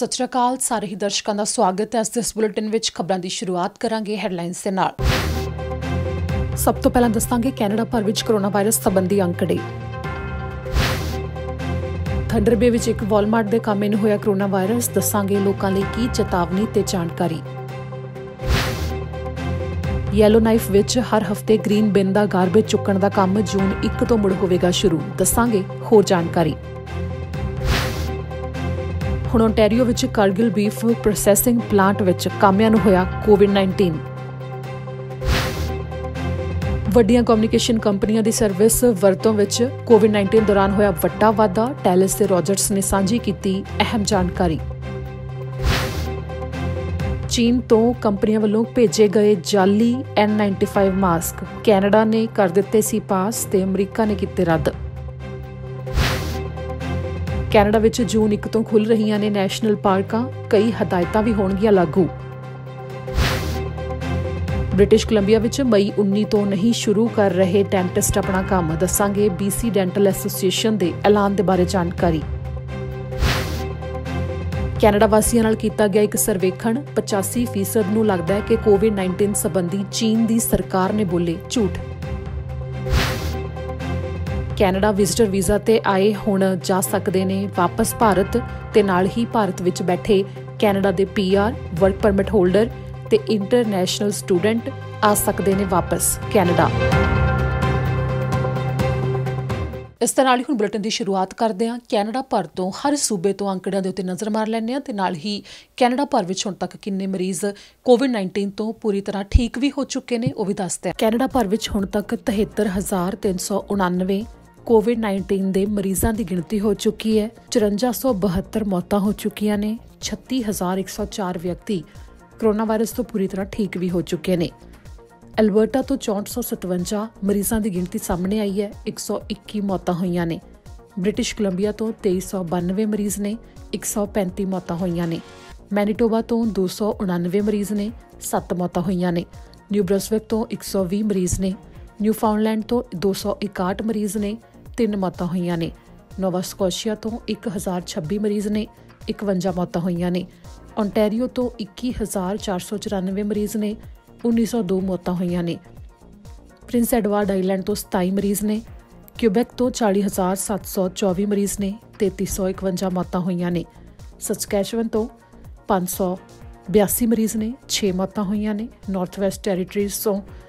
सत श्री अकाल ਸਾਰੇ ਹੀ ਦਰਸ਼ਕਾਂ ਦਾ ਸਵਾਗਤ ਹੈ। ਅੱਜ ਦੇ ਇਸ ਬੁਲੇਟਿਨ ਵਿੱਚ ਖਬਰਾਂ ਦੀ ਸ਼ੁਰੂਆਤ ਕਰਾਂਗੇ ਹੈਡਲਾਈਨਸ ਦੇ ਨਾਲ। ਸਭ ਤੋਂ ਪਹਿਲਾਂ ਦੱਸਾਂਗੇ ਕੈਨੇਡਾ ਭਰ ਵਿੱਚ ਕੋਰੋਨਾ ਵਾਇਰਸ ਸੰਬੰਧੀ ਅੰਕੜੇ। ਥੰਡਰ ਬੇ ਵਿੱਚ ਇੱਕ ਵਾਲਮਾਰਟ ਦੇ ਕਾਮੇ ਨੂੰ ਹੋਇਆ ਕੋਰੋਨਾ ਵਾਇਰਸ, ਦੱਸਾਂਗੇ ਲੋਕਾਂ ਲਈ ਕੀ ਚੇਤਾਵਨੀ ਤੇ ਜਾਣਕਾਰੀ। ਯੈਲੋ ਨਾਈਫ ਵਿੱਚ ਹਰ ਹਫਤੇ ਗ੍ਰੀਨ ਬਿਨ ਦਾ ਗਾਰਬੇਜ ਚੁੱਕਣ ਦਾ ਕੰਮ ਜੂਨ 1 ਤੋਂ ਮੁੜ ਹੋਵੇਗਾ ਸ਼ੁਰੂ, ਦੱਸਾਂਗੇ ਹੋਰ ਜਾਣਕਾਰੀ। ਹੁਣ ਓਨਟਾਰੀਓ ਵਿੱਚ ਕਾਰਗਿਲ ਬੀਫ ਪ੍ਰੋਸੈਸਿੰਗ ਪਲਾਂਟ ਵਿੱਚ ਕਾਮਿਆਂ ਨੂੰ ਹੋਇਆ ਕੋਵਿਡ-19। ਵੱਡੀਆਂ ਕਮਿਊਨੀਕੇਸ਼ਨ ਕੰਪਨੀਆਂ ਦੀ ਸਰਵਿਸ ਵਰਤੋਂ ਵਿੱਚ ਕੋਵਿਡ-19 ਦੌਰਾਨ ਹੋਇਆ ਵੱਡਾ ਵਾਧਾ, ਟੈਲਿਸ ਤੇ ਰੌਜਰਸ ਨੇ ਸਾਂਝੀ ਕੀਤੀ ਅਹਿਮ ਜਾਣਕਾਰੀ। ਚੀਨ ਤੋਂ ਕੰਪਨੀਆਂ ਵੱਲੋਂ ਭੇਜੇ ਗਏ ਜਾਲੀ N95 ਮਾਸਕ ਕੈਨੇਡਾ ਨੇ ਕਰ ਦਿੱਤੇ ਸੀ ਪਾਸ ਤੇ ਅਮਰੀਕਾ ਨੇ ਕੀਤੇ ਰੱਦ। ਕੈਨੇਡਾ ਵਿੱਚ ਜੂਨ 1 ਤੋਂ ਖੁੱਲ੍ਹ ਰਹੀਆਂ ਨੇ ਨੈਸ਼ਨਲ ਪਾਰਕਾਂ, ਕਈ ਹਦਾਇਤਾਂ ਵੀ ਹੋਣਗੀਆਂ ਲਾਗੂ। ਬ੍ਰਿਟਿਸ਼ ਕੋਲੰਬੀਆ ਵਿੱਚ ਮਈ 19 ਤੋਂ ਨਹੀਂ ਸ਼ੁਰੂ ਕਰ ਰਹੇ ਡੈਂਟਿਸਟ ਆਪਣਾ ਕੰਮ, ਦੱਸਾਂਗੇ BC ਡੈਂਟਲ ਐਸੋਸੀਏਸ਼ਨ ਦੇ ਐਲਾਨ ਦੇ ਬਾਰੇ ਜਾਣਕਾਰੀ। ਕੈਨੇਡਾ ਵਾਸੀਆਂ ਨਾਲ ਕੀਤਾ ਗਿਆ ਇੱਕ ਸਰਵੇਖਣ, 85% ਨੂੰ ਲੱਗਦਾ ਹੈ ਕਿ ਕੋਵਿਡ-19 ਸੰਬੰਧੀ ਚੀਨ ਦੀ ਸਰਕਾਰ ਨੇ ਬੋਲੇ ਝੂਠ। ਕੈਨੇਡਾ ਵਿਜ਼ਟਰ ਵੀਜ਼ਾ ਤੇ ਆਏ ਹੁਣ ਜਾ ਸਕਦੇ ਨੇ ਵਾਪਸ ਭਾਰਤ, ਤੇ ਨਾਲ ਹੀ ਭਾਰਤ ਵਿੱਚ ਬੈਠੇ ਕੈਨੇਡਾ ਦੇ PR, ਵਰਕ ਪਰਮਿਟ ਹੋਲਡਰ ਤੇ ਇੰਟਰਨੈਸ਼ਨਲ ਸਟੂਡੈਂਟ ਆ ਸਕਦੇ ਨੇ ਵਾਪਸ ਕੈਨੇਡਾ। ਇਸ ਤਰ੍ਹਾਂ ਨਾਲ ਹੀ ਹੁਣ ਬੁਲੇਟਿਨ ਦੀ ਸ਼ੁਰੂਆਤ ਕਰਦੇ ਹਾਂ। ਕੈਨੇਡਾ ਭਰ ਤੋਂ ਹਰ ਸੂਬੇ ਤੋਂ ਅੰਕੜਿਆਂ ਦੇ ਉੱਤੇ ਨਜ਼ਰ ਮਾਰ ਲੈਂਦੇ ਹਾਂ ਤੇ ਨਾਲ ਹੀ ਕੈਨੇਡਾ ਭਰ ਵਿੱਚ ਹੁਣ ਤੱਕ ਕਿੰਨੇ ਮਰੀਜ਼ ਕੋਵਿਡ-19 ਤੋਂ ਪੂਰੀ ਤਰ੍ਹਾਂ ਠੀਕ ਵੀ ਹੋ ਚੁੱਕੇ ਨੇ ਉਹ ਵੀ ਦੱਸਦੇ ਹਾਂ। ਕੈਨੇਡਾ ਭਰ ਵਿੱਚ ਹੁਣ ਤੱਕ 73,399 ਕੋਵਿਡ-19 ਦੇ ਮਰੀਜ਼ਾਂ ਦੀ ਗਿਣਤੀ ਹੋ ਚੁੱਕੀ ਹੈ। 5472 ਮੌਤਾਂ ਹੋ ਚੁੱਕੀਆਂ ਨੇ। 36,104 ਵਿਅਕਤੀ ਕੋਰੋਨਾ ਵਾਇਰਸ ਤੋਂ ਪੂਰੀ ਤਰ੍ਹਾਂ ਠੀਕ ਵੀ ਹੋ ਚੁੱਕੇ ਨੇ। ਐਲਬਰਟਾ ਤੋਂ 6457 ਮਰੀਜ਼ਾਂ ਦੀ ਗਿਣਤੀ ਸਾਹਮਣੇ ਆਈ ਹੈ। 121 ਮੌਤਾਂ ਹੋਈਆਂ ਨੇ। ਬ੍ਰਿਟਿਸ਼ ਕੋਲੰਬੀਆ ਤੋਂ 2392 ਮਰੀਜ਼ ਨੇ। 135 ਮੌਤਾਂ ਹੋਈਆਂ ਨੇ। ਮੈਨੀਟੋਬਾ ਤੋਂ 299 ਮਰੀਜ਼ ਨੇ। 7 ਮੌਤਾਂ ਹੋਈਆਂ ਨੇ। ਨਿਊ ਬਰੰਸਵਿਕ ਤੋਂ 120 ਮਰੀਜ਼ ਨੇ। ਨਿਊਫਾਊਂਡਲੈਂਡ ਤੋਂ 261 ਮਰੀਜ਼ ਨੇ। 3 ਮੌਤਾਂ ਹੋਈਆਂ ਨੇ। ਨੋਵਾ ਸਕੋਸ਼ੀਆ ਤੋਂ 1026 ਮਰੀਜ਼ ਨੇ। 51 ਮੌਤਾਂ ਹੋਈਆਂ ਨੇ। ਓਨਟਾਰੀਓ ਤੋਂ 21,494 ਮਰੀਜ਼ ਨੇ। 1902 ਮੌਤਾਂ ਹੋਈਆਂ ਨੇ। ਪ੍ਰਿੰਸ ਐਡਵਰਡ ਆਈਲੈਂਡ ਤੋਂ 27 ਮਰੀਜ਼ ਨੇ। ਕਿਊਬੈਕ ਤੋਂ 40,724 ਮਰੀਜ਼ ਨੇ। 3351 ਮੌਤਾਂ ਹੋਈਆਂ ਨੇ। ਸਸਕੈਚੁਅਨ ਤੋਂ 582 ਮਰੀਜ਼ ਨੇ। 6 ਮੌਤਾਂ ਹੋਈਆਂ ਨੇ। ਨਾਰਥ ਵੈਸਟ ਟੈਰੀਟਰੀਜ਼ ਤੋਂ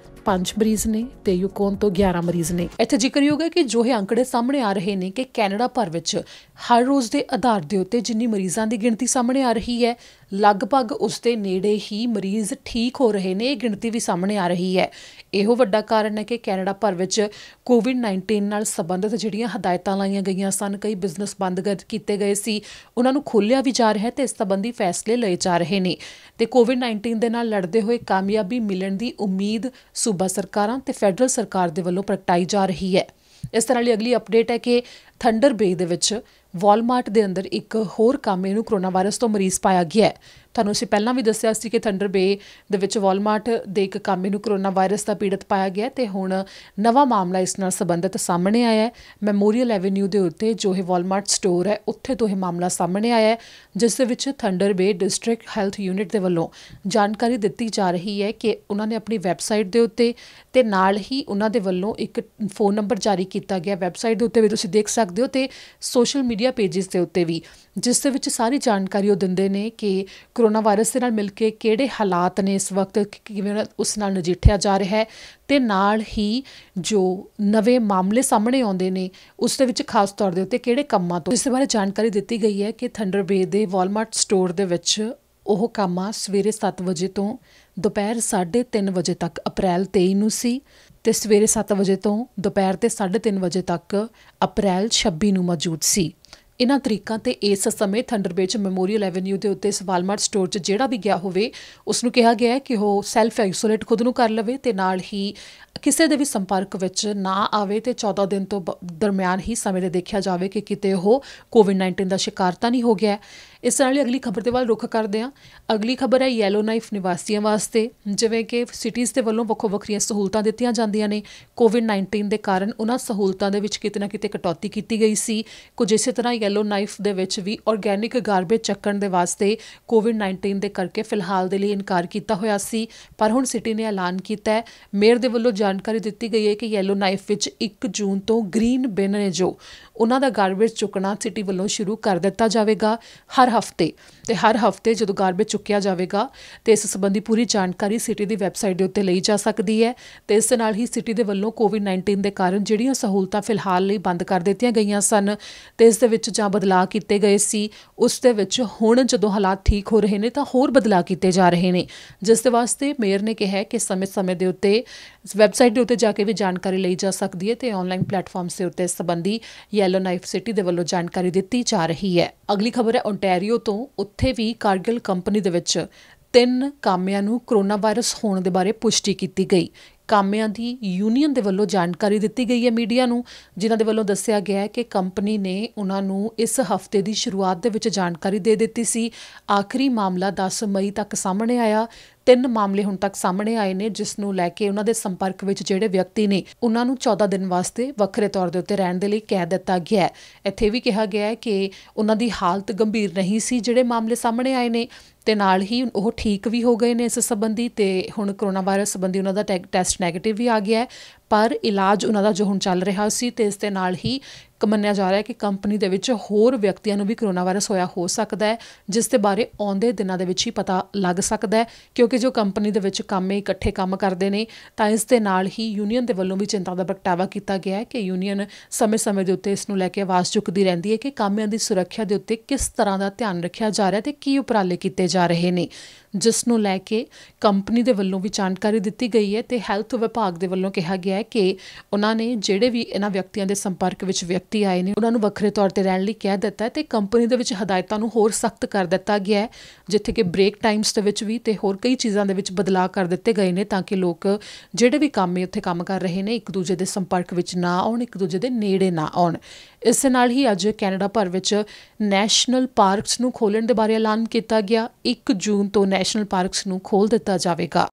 5 ਮਰੀਜ਼ ਨੇ ਤੇ ਯੂਕੋਨ ਤੋਂ 11 ਮਰੀਜ਼ ਨੇ। ਇੱਥੇ ਜ਼ਿਕਰਯੋਗ ਹੈ ਕਿ ਜੋ ਇਹ ਅੰਕੜੇ ਸਾਹਮਣੇ ਆ ਰਹੇ ਨੇ ਕਿ ਕੈਨੇਡਾ ਭਰ ਵਿੱਚ ਹਰ ਰੋਜ਼ ਦੇ ਆਧਾਰ ਦੇ ਉੱਤੇ ਜਿੰਨੀ ਮਰੀਜ਼ਾਂ ਦੀ ਗਿਣਤੀ ਸਾਹਮਣੇ ਆ ਰਹੀ ਹੈ, ਲਗਭਗ ਉਸ ਦੇ ਨੇੜੇ ਹੀ ਮਰੀਜ਼ ਠੀਕ ਹੋ ਰਹੇ ਨੇ। ਇਹ ਗਿਣਤੀ ਵੀ ਸਾਹਮਣੇ ਆ ਰਹੀ ਹੈ। ਇਹੋ ਵੱਡਾ ਕਾਰਨ ਹੈ ਕਿ ਕੈਨੇਡਾ ਭਰ ਵਿੱਚ ਕੋਵਿਡ-19 ਨਾਲ ਸੰਬੰਧਿਤ ਜਿਹੜੀਆਂ ਹਦਾਇਤਾਂ ਲਾਈਆਂ ਗਈਆਂ ਸਨ, ਕਈ ਬਿਜ਼ਨਸ ਬੰਦ ਕੀਤੇ ਗਏ ਸੀ, ਉਹਨਾਂ ਨੂੰ ਖੋਲ੍ਹਿਆ ਵੀ ਜਾ ਰਿਹਾ ਤੇ ਇਸ ਸੰਬੰਧੀ ਫੈਸਲੇ ਲਏ ਜਾ ਰਹੇ ਨੇ ਤੇ ਕੋਵਿਡ-19 ਦੇ ਨਾਲ ਲੜਦੇ ਹੋਏ ਕਾਮਯਾਬੀ ਮਿਲਣ ਦੀ ਉਮੀਦ ਸੂਬਾ ਸਰਕਾਰਾਂ ਤੇ ਫੈਡਰਲ ਸਰਕਾਰ ਦੇ ਵੱਲੋਂ ਪ੍ਰਗਟਾਈ ਜਾ ਰਹੀ ਹੈ। ਇਸ ਤਰ੍ਹਾਂ ਲਈ ਅਗਲੀ ਅਪਡੇਟ ਹੈ ਕਿ ਥੰਡਰ ਬੇ ਦੇ ਵਿੱਚ ਵਾਲਮਾਰਟ ਦੇ ਅੰਦਰ ਇੱਕ ਹੋਰ ਕਾਮੇ ਨੂੰ ਕੋਰੋਨਾ ਵਾਇਰਸ ਤੋਂ ਮਰੀਜ਼ ਪਾਇਆ ਗਿਆ ਹੈ। ਤੁਹਾਨੂੰ ਅਸੀਂ ਪਹਿਲਾਂ ਵੀ ਦੱਸਿਆ ਸੀ ਕਿ ਥੰਡਰ ਬੇ ਦੇ ਵਿੱਚ ਵਾਲਮਾਰਟ ਦੇ ਇੱਕ ਕਾਮੇ ਨੂੰ ਕੋਰੋਨਾ ਵਾਇਰਸ ਦਾ ਪੀੜਤ ਪਾਇਆ ਗਿਆ ਤੇ ਹੁਣ ਨਵਾਂ ਮਾਮਲਾ ਇਸ ਨਾਲ ਸੰਬੰਧਿਤ ਸਾਹਮਣੇ ਆਇਆ ਹੈ। ਮੈਮੋਰੀਅਲ ਐਵੇਨਿਊ ਦੇ ਉੱਤੇ ਜੋ ਇਹ ਵਾਲਮਾਰਟ ਸਟੋਰ ਹੈ ਉੱਥੇ ਤੋਂ ਇਹ ਮਾਮਲਾ ਸਾਹਮਣੇ ਆਇਆ ਹੈ, ਜਿਸ ਦੇ ਵਿੱਚ ਥੰਡਰ ਬੇ ਡਿਸਟ੍ਰਿਕਟ ਹੈਲਥ ਯੂਨਿਟ ਦੇ ਵੱਲੋਂ ਜਾਣਕਾਰੀ ਦਿੱਤੀ ਜਾ ਰਹੀ ਹੈ ਕਿ ਉਹਨਾਂ ਨੇ ਆਪਣੀ ਵੈਬਸਾਈਟ ਦੇ ਉੱਤੇ ਤੇ ਨਾਲ ਹੀ ਉਹਨਾਂ ਦੇ ਵੱਲੋਂ ਇੱਕ ਫੋਨ ਨੰਬਰ ਜਾਰੀ ਕੀਤਾ ਗਿਆ। ਵੈਬਸਾਈਟ ਦੇ ਉੱਤੇ ਵੀ ਤੁਸੀਂ ਦੇਖ ਸਕਦੇ ਹੋ ਤੇ ਸੋਸ਼ਲ ਮੀਡੀਆ ਪੇਜਿਸ ਦੇ ਉੱਤੇ ਵੀ, ਜਿਸ ਦੇ ਵਿੱਚ ਸਾਰੀ ਜਾਣਕਾਰੀ ਉਹ ਦਿੰਦੇ ਨੇ ਕਿ ਕੋਰੋਨਾ ਵਾਇਰਸ ਦੇ ਨਾਲ ਮਿਲ ਕੇ ਕਿਹੜੇ ਹਾਲਾਤ ਨੇ ਇਸ ਵਕਤ, ਕਿਵੇਂ ਉਸ ਨਾਲ ਨਜਿੱਠਿਆ ਜਾ ਰਿਹਾ ਹੈ ਤੇ ਨਾਲ ਹੀ ਜੋ ਨਵੇਂ ਮਾਮਲੇ ਸਾਹਮਣੇ ਆਉਂਦੇ ਨੇ ਉਸ ਦੇ ਵਿੱਚ ਖਾਸ ਤੌਰ ਦੇ ਉੱਤੇ ਕਿਹੜੇ ਕੰਮਾਂ ਤੋਂ, ਇਸ ਬਾਰੇ ਜਾਣਕਾਰੀ ਦਿੱਤੀ ਗਈ ਹੈ ਕਿ ਥੰਡਰ ਬੇ ਦੇ ਵਾਲਮਾਰਟ ਸਟੋਰ ਦੇ ਵਿੱਚ ਉਹ ਕੰਮ ਸਵੇਰੇ 7 ਵਜੇ ਤੋਂ ਦੁਪਹਿਰ 3:30 ਵਜੇ ਤੱਕ ਅਪ੍ਰੈਲ 23 ਨੂੰ ਸੀ ਤੇ ਸਵੇਰੇ 7 ਵਜੇ ਤੋਂ ਦੁਪਹਿਰ ਦੇ 3:30 ਵਜੇ ਤੱਕ ਅਪ੍ਰੈਲ 26 ਨੂੰ ਮੌਜੂਦ ਸੀ। ਇਹਨਾਂ ਤਰੀਕਾਂ ਤੇ ਇਸ ਸਮੇਂ ਥੰਡਰ ਬੇ 'ਚ ਮੈਮੋਰੀਅਲ ਐਵੇਨਿਊ ਦੇ ਉੱਤੇ ਇਸ ਵਾਲਮਾਰਟ ਸਟੋਰ 'ਚ ਜਿਹੜਾ ਵੀ ਗਿਆ ਹੋਵੇ ਉਸ ਨੂੰ ਕਿਹਾ ਗਿਆ ਹੈ ਕਿ ਉਹ ਸੈਲਫ ਆਈਸੋਲੇਟ ਖੁਦ ਨੂੰ ਕਰ ਲਵੇ ਤੇ ਨਾਲ ਹੀ ਕਿਸੇ ਦੇ ਵੀ ਸੰਪਰਕ ਵਿੱਚ ਨਾ ਆਵੇ ਤੇ 14 ਦਿਨ ਤੋਂ ਦਰਮਿਆਨ ਹੀ ਸਮੇਂ ਦੇ ਦੇਖਿਆ ਜਾਵੇ ਕਿ ਕਿਤੇ ਉਹ ਕੋਵਿਡ-19 ਦਾ ਸ਼ਿਕਾਰ ਤਾਂ ਨਹੀਂ ਹੋ ਗਿਆ। ਇਸ ਨਾਲ ਹੀ ਅਗਲੀ ਖਬਰ ਦੇ ਵੱਲ ਰੁਖ ਕਰਦੇ ਹਾਂ। ਅਗਲੀ ਖਬਰ ਹੈ ਯੈਲੋ ਨਾਈਫ ਨਿਵਾਸੀਆਂ ਵਾਸਤੇ। ਜਿਵੇਂ ਕਿ ਸਿਟੀਜ਼ ਦੇ ਵੱਲੋਂ ਵੱਖੋ ਵੱਖਰੀਆਂ ਸਹੂਲਤਾਂ ਦਿੱਤੀਆਂ ਜਾਂਦੀਆਂ ਨੇ, ਕੋਵਿਡ-19 ਦੇ ਕਾਰਨ ਉਹਨਾਂ ਸਹੂਲਤਾਂ ਦੇ ਵਿੱਚ ਕਿਤੇ ਨਾ ਕਿਤੇ ਕਟੌਤੀ ਕੀਤੀ ਗਈ ਸੀ। ਕੁਝ ਇਸੇ ਤਰ੍ਹਾਂ ਯੈਲੋ ਨਾਈਫ ਦੇ ਵਿੱਚ ਵੀ ਆਰਗੈਨਿਕ ਗਾਰਬੇਜ ਚੱਕਣ ਦੇ ਵਾਸਤੇ ਕੋਵਿਡ-19 ਦੇ ਕਰਕੇ ਫਿਲਹਾਲ ਦੇ ਲਈ ਇਨਕਾਰ ਕੀਤਾ ਹੋਇਆ ਸੀ, ਪਰ ਹੁਣ ਸਿਟੀ ਨੇ ਐਲਾਨ ਕੀਤਾ ਹੈ। ਮੇਅਰ ਦੇ ਵੱਲੋਂ ਜਾਣਕਾਰੀ ਦਿੱਤੀ ਗਈ ਹੈ ਕਿ ਯੈਲੋ ਨਾਈਫ ਵਿੱਚ 1 ਜੂਨ ਤੋਂ ਗ੍ਰੀਨ ਬਿਨ ਨੇ ਜੋ ਉਹਨਾਂ ਦਾ ਗਾਰਬੇਜ ਚੁੱਕਣਾ ਸਿਟੀ ਵੱਲੋਂ ਸ਼ੁਰੂ ਕਰ ਦਿੱਤਾ ਜਾਵੇਗਾ ਹਰ ਹਫਤੇ। ਤੇ ਹਰ ਹਫਤੇ ਜਦੋਂ ਗਾਰਬੇਜ ਚੁੱਕਿਆ ਜਾਵੇਗਾ ਤੇ ਇਸ ਸੰਬੰਧੀ ਪੂਰੀ ਜਾਣਕਾਰੀ ਸਿਟੀ ਦੀ ਵੈਬਸਾਈਟ ਦੇ ਉੱਤੇ ਲਈ ਜਾ ਸਕਦੀ ਹੈ। ਤੇ ਇਸ ਨਾਲ ਹੀ ਸਿਟੀ ਦੇ ਵੱਲੋਂ ਕੋਵਿਡ-19 ਦੇ ਕਾਰਨ ਜਿਹੜੀਆਂ ਸਹੂਲਤਾਂ ਫਿਲਹਾਲ ਲਈ ਬੰਦ ਕਰ ਦਿੱਤੀਆਂ ਗਈਆਂ ਸਨ ਤੇ ਇਸ ਦੇ ਵਿੱਚ ਜਾਂ ਬਦਲਾਅ ਕੀਤੇ ਗਏ ਸੀ, ਉਸ ਦੇ ਵਿੱਚ ਹੁਣ ਜਦੋਂ ਹਾਲਾਤ ਠੀਕ ਹੋ ਰਹੇ ਨੇ ਤਾਂ ਹੋਰ ਬਦਲਾਅ ਕੀਤੇ ਜਾ ਰਹੇ ਨੇ, ਜਿਸ ਦੇ ਵਾਸਤੇ ਮੇਅਰ ਨੇ ਕਿਹਾ ਕਿ ਸਮੇਂ-ਸਮੇਂ ਦੇ ਉੱਤੇ ਵੈਬਸਾਈਟ ਦੇ ਉੱਤੇ ਜਾ ਕੇ ਵੀ ਜਾਣਕਾਰੀ ਲਈ ਜਾ ਸਕਦੀ ਹੈ ਤੇ ਆਨਲਾਈਨ ਪਲੇਟਫਾਰਮਸ ਦੇ ਉੱਤੇ ਇਸ ਸੰਬੰਧੀ ਯੈਲੋ ਨਾਈਫ ਸਿਟੀ ਦੇ ਵੱਲੋਂ ਜਾਣਕਾਰੀ ਦਿੱਤੀ ਜਾ ਰਹੀ ਹੈ। ਅਗਲੀ ਖਬਰ ਹੈ ਓਨਟਾਰੀਓ ਤੋਂ। ਉੱਥੇ ਵੀ ਕਾਰਗਿਲ ਕੰਪਨੀ ਦੇ ਵਿੱਚ 3 ਕਾਮਿਆਂ ਨੂੰ ਕਰੋਨਾ ਵਾਇਰਸ ਹੋਣ ਦੇ ਬਾਰੇ ਪੁਸ਼ਟੀ ਕੀਤੀ ਗਈ। ਕਾਮਿਆਂ ਦੀ ਯੂਨੀਅਨ ਦੇ ਵੱਲੋਂ ਜਾਣਕਾਰੀ ਦਿੱਤੀ ਗਈ ਹੈ ਮੀਡੀਆ ਨੂੰ, ਜਿਨ੍ਹਾਂ ਦੇ ਵੱਲੋਂ ਦੱਸਿਆ ਗਿਆ ਹੈ ਕਿ ਕੰਪਨੀ ਨੇ ਉਹਨਾਂ ਨੂੰ ਇਸ ਹਫਤੇ ਦੀ ਸ਼ੁਰੂਆਤ ਦੇ ਵਿੱਚ ਜਾਣਕਾਰੀ ਦੇ ਦਿੱਤੀ ਸੀ। ਆਖਰੀ ਮਾਮਲਾ 10 ਮਈ ਤੱਕ ਸਾਹਮਣੇ ਆਇਆ। 3 ਮਾਮਲੇ ਹੁਣ ਤੱਕ ਸਾਹਮਣੇ ਆਏ ਨੇ, ਜਿਸ ਨੂੰ ਲੈ ਕੇ ਉਹਨਾਂ ਦੇ ਸੰਪਰਕ ਵਿੱਚ ਜਿਹੜੇ ਵਿਅਕਤੀ ਨੇ ਉਹਨਾਂ ਨੂੰ 14 ਦਿਨ ਵਾਸਤੇ ਵੱਖਰੇ ਤੌਰ ਦੇ ਉੱਤੇ ਰਹਿਣ ਦੇ ਲਈ ਕਹਿ ਦਿੱਤਾ ਗਿਆ ਹੈ। ਇੱਥੇ ਵੀ ਕਿਹਾ ਗਿਆ ਹੈ ਕਿ ਉਹਨਾਂ ਦੀ ਹਾਲਤ ਗੰਭੀਰ ਨਹੀਂ ਸੀ ਜਿਹੜੇ ਮਾਮਲੇ ਸਾਹਮਣੇ ਆਏ ਨੇ, ਤੇ ਨਾਲ ਹੀ ਉਹ ਠੀਕ ਵੀ ਹੋ ਗਏ ਨੇ ਇਸ ਸੰਬੰਧੀ, ਤੇ ਹੁਣ ਕਰੋਨਾ ਵਾਇਰਸ ਸੰਬੰਧੀ ਉਹਨਾਂ ਦਾ ਟੈਸਟ ਨੈਗੇਟਿਵ ਵੀ ਆ ਗਿਆ ਹੈ। ਪਰ ਇਲਾਜ ਉਹਨਾਂ ਦਾ ਜੋ ਹੁਣ ਚੱਲ ਰਿਹਾ ਸੀ ਤੇ ਇਸ ਦੇ ਨਾਲ ਹੀ ਮੰਨਿਆ ਜਾ ਰਿਹਾ ਹੈ ਕਿ ਕੰਪਨੀ ਦੇ ਵਿੱਚ ਹੋਰ ਵਿਅਕਤੀਆਂ ਨੂੰ ਵੀ ਕਰੋਨਾ ਵਾਇਰਸ ਹੋਇਆ ਹੋ ਸਕਦਾ ਹੈ, ਜਿਸ ਦੇ ਬਾਰੇ ਆਉਂਦੇ ਦਿਨਾਂ ਦੇ ਵਿੱਚ ਹੀ ਪਤਾ ਲੱਗ ਸਕਦਾ ਹੈ, ਕਿਉਂਕਿ ਜੋ ਕੰਪਨੀ ਦੇ ਵਿੱਚ ਕਾਮੇ ਇਕੱਠੇ ਕੰਮ ਕਰਦੇ ਨੇ ਤਾਂ ਇਸ ਦੇ ਨਾਲ ਹੀ ਯੂਨੀਅਨ ਦੇ ਵੱਲੋਂ ਵੀ ਚਿੰਤਾ ਦਾ ਪ੍ਰਗਟਾਵਾ ਕੀਤਾ ਗਿਆ ਹੈ ਕਿ ਯੂਨੀਅਨ ਸਮੇਂ-ਸਮੇਂ ਦੇ ਉੱਤੇ ਇਸ ਨੂੰ ਲੈ ਕੇ ਆਵਾਜ਼ ਚੁੱਕਦੀ ਰਹਿੰਦੀ ਹੈ ਕਿ ਕਾਮਿਆਂ ਦੀ ਸੁਰੱਖਿਆ ਦੇ ਉੱਤੇ ਕਿਸ ਤਰ੍ਹਾਂ ਦਾ ਧਿਆਨ ਰੱਖਿਆ ਜਾ ਰਿਹਾ ਤੇ ਕੀ ਉਪਰਾਲੇ ਕੀਤੇ ਜਾ ਰਹੇ ਨੇ, ਜਿਸ ਨੂੰ ਲੈ ਕੇ ਕੰਪਨੀ ਦੇ ਵੱਲੋਂ ਵੀ ਜਾਣਕਾਰੀ ਦਿੱਤੀ ਗਈ ਹੈ। ਤੇ ਹੈਲਥ ਵਿਭਾਗ ਦੇ ਵੱਲੋਂ ਕਿਹਾ ਗਿਆ ਹੈ ਕਿ ਉਹਨਾਂ ਨੇ ਜਿਹੜੇ ਵੀ ਇਹਨਾਂ ਵਿਅਕਤੀਆਂ ਦੇ ਸੰਪਰਕ ਵਿੱਚ ਵਿਅਕਤੀ ਆਏ ਨੇ ਉਹਨਾਂ ਨੂੰ ਵੱਖਰੇ ਤੌਰ ਤੇ ਰਹਿਣ ਲਈ ਕਹਿ ਦਿੱਤਾ ਹੈ ਤੇ ਕੰਪਨੀ ਦੇ ਵਿੱਚ ਹਦਾਇਤਾਂ ਨੂੰ ਹੋਰ ਸਖਤ ਕਰ ਦਿੱਤਾ ਗਿਆ ਹੈ, ਜਿੱਥੇ ਕਿ ਬ੍ਰੇਕ ਟਾਈਮਸ ਦੇ ਵਿੱਚ ਵੀ ਤੇ ਹੋਰ ਕਈ ਚੀਜ਼ਾਂ ਦੇ ਵਿੱਚ ਬਦਲਾਅ ਕਰ ਦਿੱਤੇ ਗਏ ਨੇ ਤਾਂ ਕਿ ਲੋਕ ਜਿਹੜੇ ਵੀ ਕਾਮੇ ਉੱਥੇ ਕੰਮ ਕਰ ਰਹੇ ਨੇ ਇੱਕ ਦੂਜੇ ਦੇ ਸੰਪਰਕ ਵਿੱਚ ਨਾ ਆਉਣ, ਇੱਕ ਦੂਜੇ ਦੇ ਨੇੜੇ ਨਾ ਆਉਣ। ਇਸ ਦੇ ਨਾਲ ਹੀ ਅੱਜ ਕੈਨੇਡਾ ਭਰ ਵਿੱਚ ਨੈਸ਼ਨਲ ਪਾਰਕਸ ਨੂੰ ਖੋਲ੍ਹਣ ਦੇ ਬਾਰੇ ਐਲਾਨ ਕੀਤਾ ਗਿਆ। 1 ਜੂਨ ਤੋਂ ਨੈਸ਼ਨਲ ਪਾਰਕਸ ਨੂੰ ਖੋਲ੍ਹ ਦਿੱਤਾ ਜਾਵੇਗਾ।